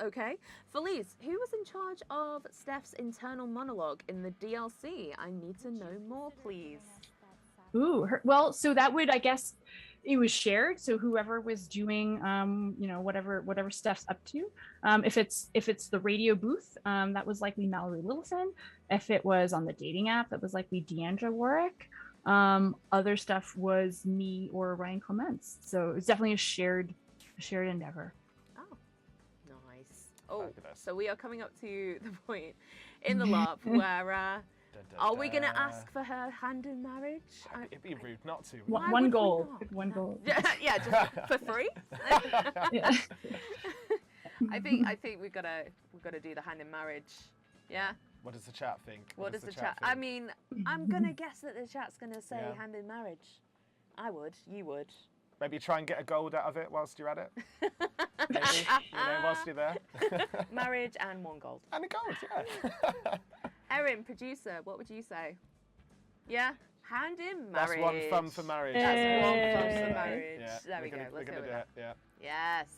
Okay. Felice, who was in charge of Steph's internal monologue in the DLC? I need to know more, please. Ooh, so that would, I guess, it was shared, so whoever was doing you know, whatever Steph's up to, if it's the radio booth, that was likely Mallory Littleton. If it was on the dating app, that was likely Deandra Warwick. Other stuff was me or Ryan Clements, so it's definitely a shared endeavor. Oh, nice. Oh, Fabulous. so we are coming up to the point in the LARP where are we going to ask for her hand in marriage? It'd be rude not to. Why One would we gold. not? One gold. Yeah, just for free. Yeah. I think we've got to do the hand in marriage. Yeah. What does the chat think? What does the chat? think? I mean, I'm gonna guess that the chat's gonna say Yeah. hand in marriage. I would. You would. Maybe try and get a gold out of it whilst you're at it. Maybe, whilst you're there. Marriage and 1 gold. And a gold, yeah. Erin, producer, what would you say? Yeah, hand in That's marriage. 1 thumb for marriage. That's 1 thumb Yay. for marriage. Yeah, There we we're go. gonna- Let's we're go gonna with do that. it, yeah. Yes.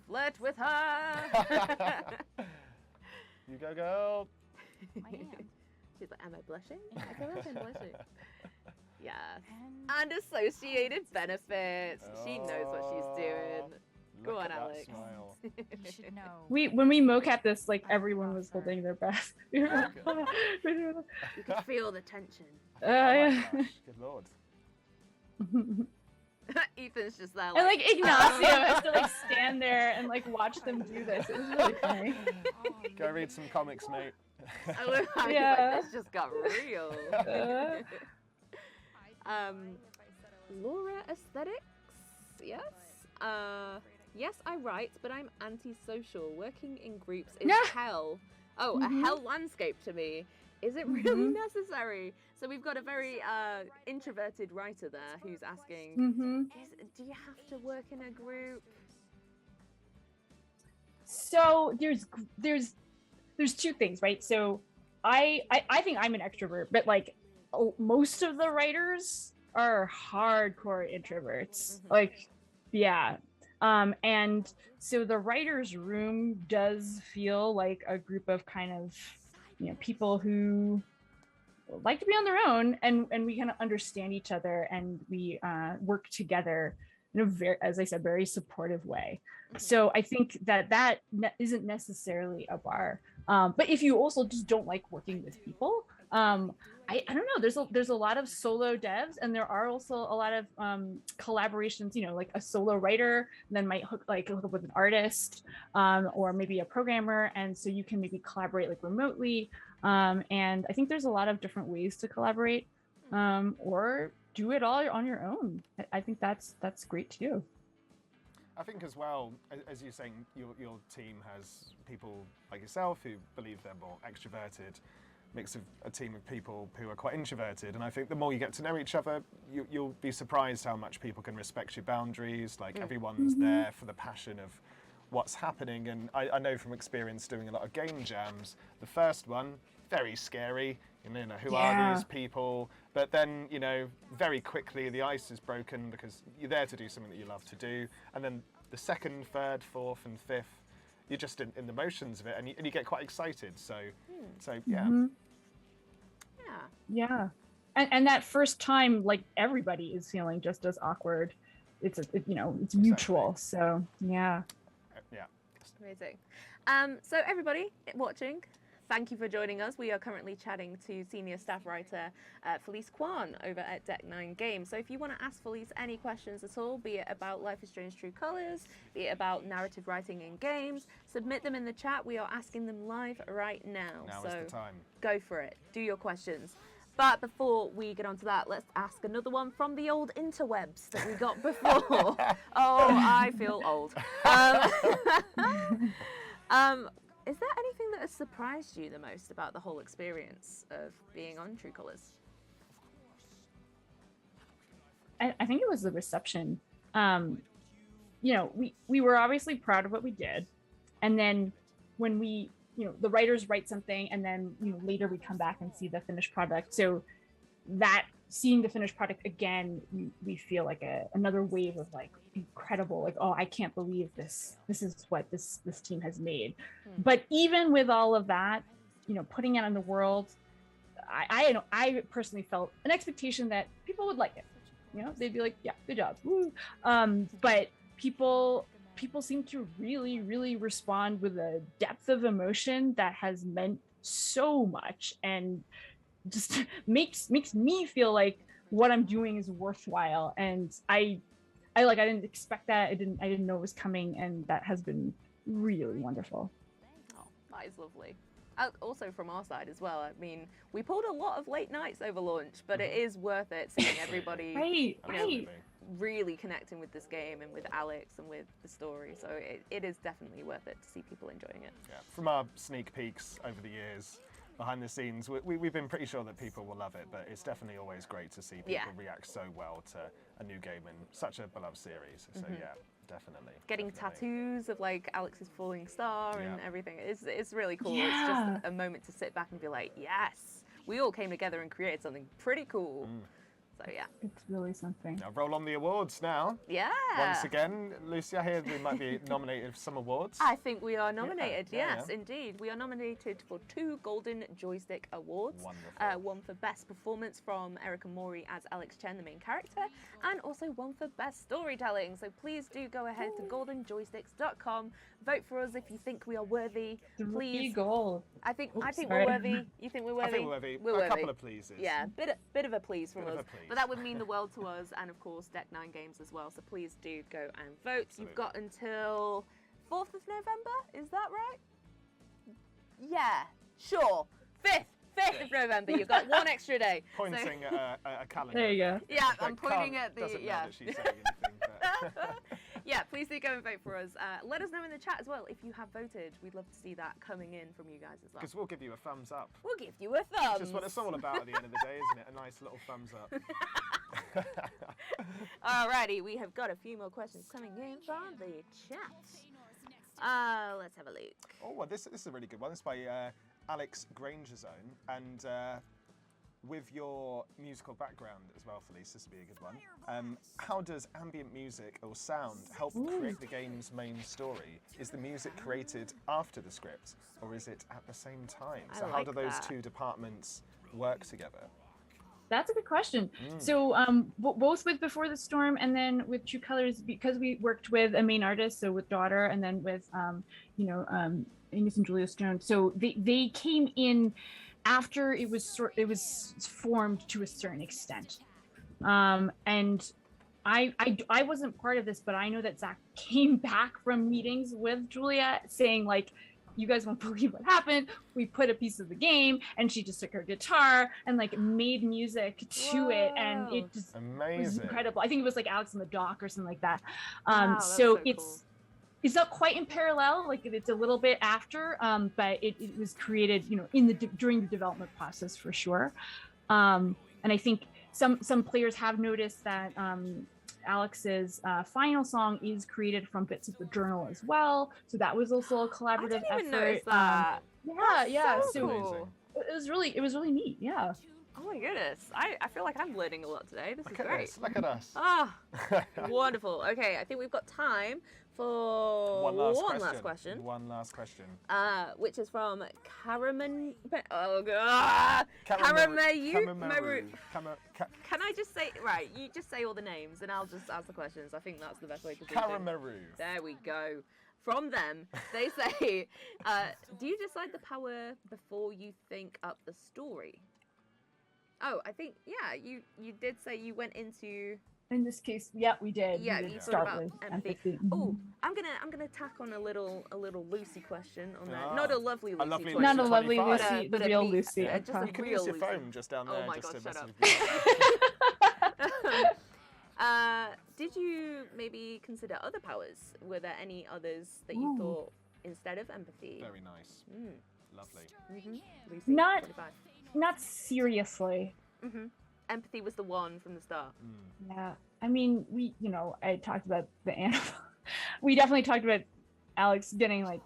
Flirt with her. You go, girl. I am. She's like, am I blushing? I feel like I'm blushing. Yes. And associated benefits. She knows what she's doing. Go Look on, at that Alex. smile. You should know. When we mocap this, like everyone was holding their breath. You can feel the tension. Oh my Yeah. gosh, good lord. Ethan's just there And like, like Ignacio has to like stand there and like watch them do this. It was really funny. Go read some comics, mate. I love how he's Yeah. like, this just got real. Laura Aesthetics, yes. Yes, I write, but I'm antisocial. Working in groups is Yeah. hell. Oh, Mhm. a hell landscape to me. Is it really necessary? So we've got a very introverted writer there who's asking, do you have to work in a group? So there's 2 things, right? So I think I'm an extrovert, but like most of the writers are hardcore introverts. Like, yeah. And so the writer's room does feel like a group of kind of, you know, people who like to be on their own, and we kind of understand each other, and we work together in a very, as I said, very supportive way. So I think that isn't necessarily a bar. But if you also just don't like working with people, I don't know. There's a lot of solo devs, and there are also a lot of collaborations. You know, like a solo writer then might hook up with an artist, or maybe a programmer, and so you can maybe collaborate like remotely. And I think there's a lot of different ways to collaborate, or do it all on your own. I think that's great too. I think as well, as you're saying, your team has people like yourself who believe they're more extroverted, mix of a team of people who are quite introverted, and I think the more you get to know each other, you'll be surprised how much people can respect your boundaries. Like everyone's there for the passion of what's happening, and I know from experience doing a lot of game jams, the first one, very scary, you know, who are these people? But then, you know, very quickly the ice is broken because you're there to do something that you love to do, and then the second, third, fourth and fifth, you're just in the motions of it, and you get quite excited. So yeah. Yeah. And that first time, like everybody is feeling just as awkward. It's mutual. So yeah. Yeah. Amazing. So everybody watching, thank you for joining us. We are currently chatting to senior staff writer Felice Kuan over at Deck 9 Games. So if you want to ask Felice any questions at all, be it about Life is Strange True Colors, be it about narrative writing in games, submit them in the chat. We are asking them live right now. Now so is the time. Go for it. Do your questions. But before we get on to that, let's ask another one from the old interwebs that we got before. Oh, I feel old. Is there anything that has surprised you the most about the whole experience of being on True Colors? I think it was the reception. You know, we were obviously proud of what we did. And then when we, you know, the writers write something, and then, you know, later we come back and see the finished product. So that seeing the finished product again, we feel like another wave of like incredible, like, oh, I can't believe this is what this team has made. But even with all of that, you know, putting it in the world, I personally felt an expectation that people would like it. You know, they'd be like, yeah, good job, woo. But people seem to really respond with a depth of emotion that has meant so much, and just makes me feel like what I'm doing is worthwhile. And I didn't expect that. I didn't know it was coming, and that has been really wonderful. Oh, that is lovely. Also from our side as well, I mean, we pulled a lot of late nights over launch, but it is worth it seeing everybody right. really connecting with this game and with Alex and with the story. So it is definitely worth it to see people enjoying it. Yeah. From our sneak peeks over the years, behind the scenes, we've been pretty sure that people will love it, but it's definitely always great to see people react so well to a new game in such a beloved series. So yeah, definitely. Getting tattoos of like Alex's falling star and everything. It's really cool. Yeah. It's just a moment to sit back and be like, yes, we all came together and created something pretty cool. So yeah. It's really something. Now roll on the awards now. Yeah. Once again, Lucy, I hear we might be nominated for some awards. I think we are nominated, Yeah, yes, indeed. We are nominated for 2 Golden Joystick Awards. Wonderful. One for Best Performance from Erica Mori as Alex Chen, the main character, and also one for Best Storytelling. So please do go ahead to goldenjoysticks.com. Vote for us if you think we are worthy. 3 Please. gold. I think Sorry. we're worthy. You think we're worthy? I think we're worthy. We're a worthy. couple of pleases. Yeah, bit of a please from Bit of us. a please. But that would mean the world to us, and of course Deck 9 Games as well. So please do go and vote. Absolutely. You've got until 4th of November, is that right? Yeah, sure. 5th of November. You've got 1 extra day. Pointing So- at a calendar. There you go. Yeah, That I'm pointing can't- at the doesn't know yeah. that she's saying anything, but Yeah, please do go and vote for us. Let us know in the chat as well if you have voted. We'd love to see that coming in from you guys as well. because we'll give you a thumbs up. We'll give you a thumb. Which is what it's all about at the end of the day, isn't it? A nice little thumbs up. Alrighty, we have got a few more questions coming in from the chat. Let's have a look. Oh, well, this is a really good one. This is by Alex Granger's Own, and with your musical background as well, Felice, this would be a good one. How does ambient music or sound help create the game's main story? Is the music created after the script, or is it at the same time? I So how like do those that. 2 departments work together? That's a good question. So both with Before the Storm and then with True Colors, because we worked with a main artist, so with Daughter, and then with Angus and Julia Stone. So they came in after it was formed to a certain extent. And I wasn't part of this, but I know that Zach came back from meetings with Julia saying like, you guys won't believe what happened. We put a piece of the game, and she just took her guitar and like made music to it, and it just was Amazing. incredible. I think it was like Alex in the Dock or something like that. Wow, that's so so it's not quite in parallel, like it's a little bit after, but it was created, during the development process for sure. And I think some players have noticed that Alex's final song is created from bits of the journal as well, so that was also a collaborative I didn't even effort. notice that. Yeah. so So cool. it was really neat. Yeah. Oh my goodness. I feel like I'm learning a lot today. This is great. Look at us. Ah, wonderful. Okay, I think we've got time for One last question. One last question. Which is from Karaman. Oh god. Karamayu. Can I just say right? You just say all the names, and I'll just ask the questions. I think that's the best way to do it. Karamaru. There we go. From them, they say, do you decide the power before you think up the story? Oh, I think you did say you went into. In this case, yeah, we did. Yeah, we did you start thought about with empathy. empathy. Oh, I'm gonna tack on a little Lucy question on there. Not a lovely Lucy lovely question. Not a lovely 25. Lucy, But the a real me- Lucy. just a You can real use your Lucy. phone just down there. Oh my just God, to shut message up. Did you maybe consider other powers? Were there any others that you thought instead of empathy? Very nice. Lovely. Lucy, Not- 25. Not seriously. Empathy was the one from the start. Yeah. I mean, I talked about the animal. We definitely talked about Alex getting like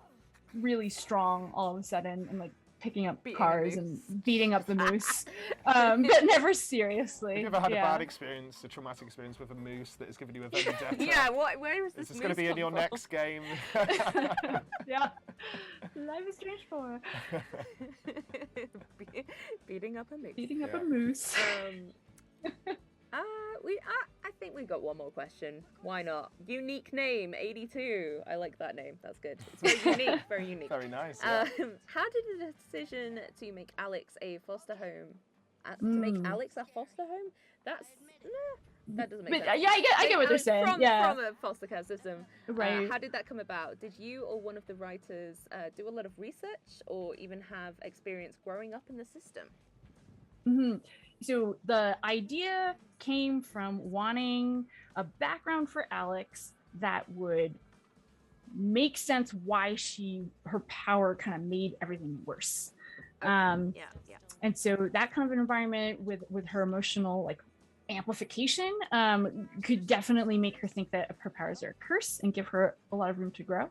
really strong all of a sudden and like picking up Beating a cars moose. and beating up the moose, but never seriously. Have you ever had a Yeah. bad experience, a traumatic experience with a moose that has given you a vendetta? Yeah, where is this? Is this going to be in your next game? Yeah. Life is strange for Beating up a moose. beating up Yeah. a moose. think we've got one more question. Why not? Unique name, 82. I like that name. That's good. It's very unique. Very unique. Very nice. Yeah. How did the decision to make Alex a foster home, to make Alex a foster home? That's that doesn't make sense. Yeah, I get what they're saying. From a foster care system. Right. How did that come about? Did you or one of the writers do a lot of research or even have experience growing up in the system? So the idea came from wanting a background for Alex that would make sense why her power kind of made everything worse. Okay. Yeah. And so that kind of an environment with her emotional like amplification could definitely make her think that her powers are a curse and give her a lot of room to grow.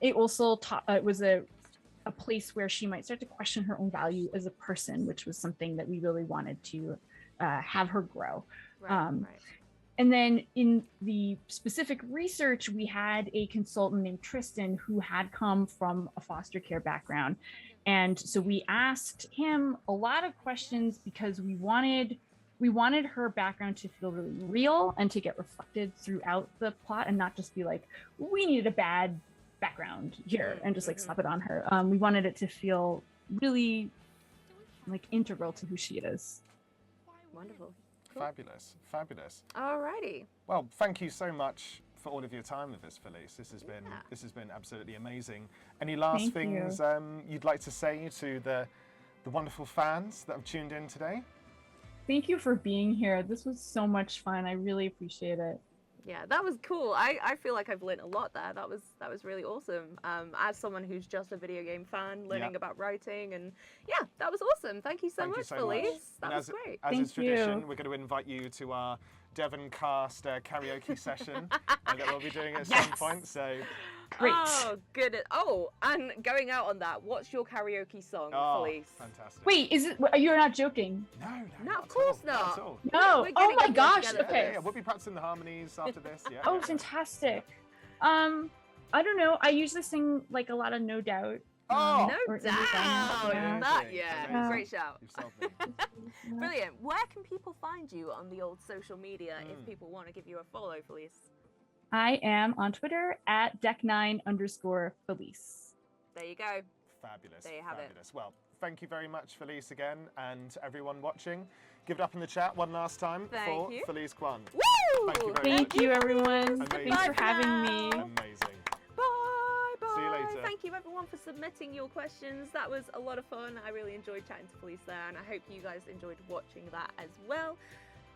It also was a place where she might start to question her own value as a person, which was something that we really wanted to have her grow. Right. And then in the specific research, we had a consultant named Tristan who had come from a foster care background. And so we asked him a lot of questions because we wanted her background to feel really real and to get reflected throughout the plot and not just be like, we needed a bad background here and just like slap it on her. We wanted it to feel really like integral to who she is. Wonderful. Cool. Fabulous. Alrighty. Well, thank you so much for all of your time with us, Felice. This has been absolutely amazing. Any last things you'd like to say to the wonderful fans that have tuned in today? Thank you for being here. This was so much fun. I really appreciate it. Yeah, that was cool. I feel like I've learned a lot there. That was really awesome. As someone who's just a video game fan, learning about writing, and yeah, that was awesome. Thank you so much, Felice. That was great. As is tradition, we're going to invite you to our Devon cast karaoke session that we'll be doing at some point. So great. Oh, goodness. Oh, and going out on that, what's your karaoke song, Felice? Fantastic. Wait, you're not joking? No, of course not. No. Oh my gosh. Okay. Yeah, we'll be practicing the harmonies after this. Yeah. Oh, fantastic. I don't know. I usually sing like a lot of No Doubt. No or doubt. Yeah. Great shout. You've solved me. Brilliant. Where can people find you on the old social media if people want to give you a follow, Felice? I am on Twitter at deck9_Felice. There you go. Fabulous. There you have it. Well, thank you very much, Felice, again, and everyone watching. Give it up in the chat one last time for Felice Kuan. Woo! Thank you very much. Thank you, everyone. Amazing. Thanks for having me. Amazing. Bye. See you later. Thank you, everyone, for submitting your questions. That was a lot of fun. I really enjoyed chatting to Felice there, and I hope you guys enjoyed watching that as well.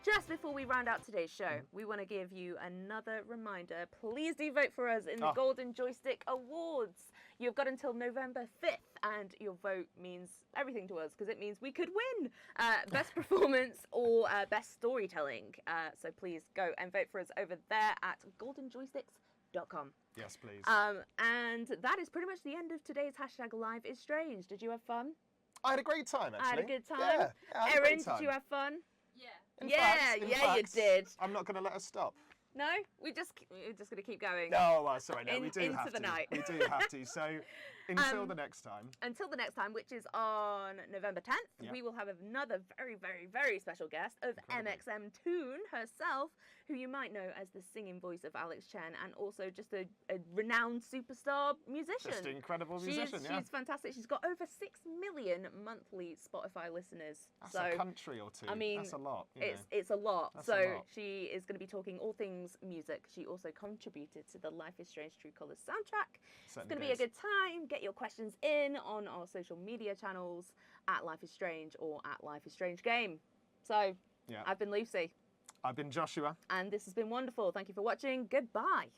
Just before we round out today's show, we want to give you another reminder. Please do vote for us in the Golden Joystick Awards. You've got until November 5th, and your vote means everything to us because it means we could win Best Performance or Best Storytelling. So please go and vote for us over there at goldenjoysticks.com. Yes, please. And that is pretty much the end of today's hashtag Live is Strange. Did you have fun? I had a great time, actually. I had a good time. Yeah, I had a Erin, great time. did you have fun? Yeah. In Yeah, fact, you did. I'm not going to let us stop. No? We're just going to keep going. No, sorry, no, we do into have the to. night. We do have to. So, until the next time. Until the next time, which is on November 10th, we will have another very, very, very special guest of MXM Toon herself, who you might know as the singing voice of Alex Chen and also just a renowned superstar musician. Just an incredible musician, She's fantastic. She's got over 6 million monthly Spotify listeners. That's a country or two. I mean, that's a lot. It's a lot. That's so a lot. she is going to be talking all things music. She also contributed to the Life is Strange True Colours soundtrack. It's going to be a good time. Get your questions in on our social media channels at Life is Strange or at Life is Strange Game. So I've been Lucy. I've been Joshua. And this has been wonderful. Thank you for watching. Goodbye.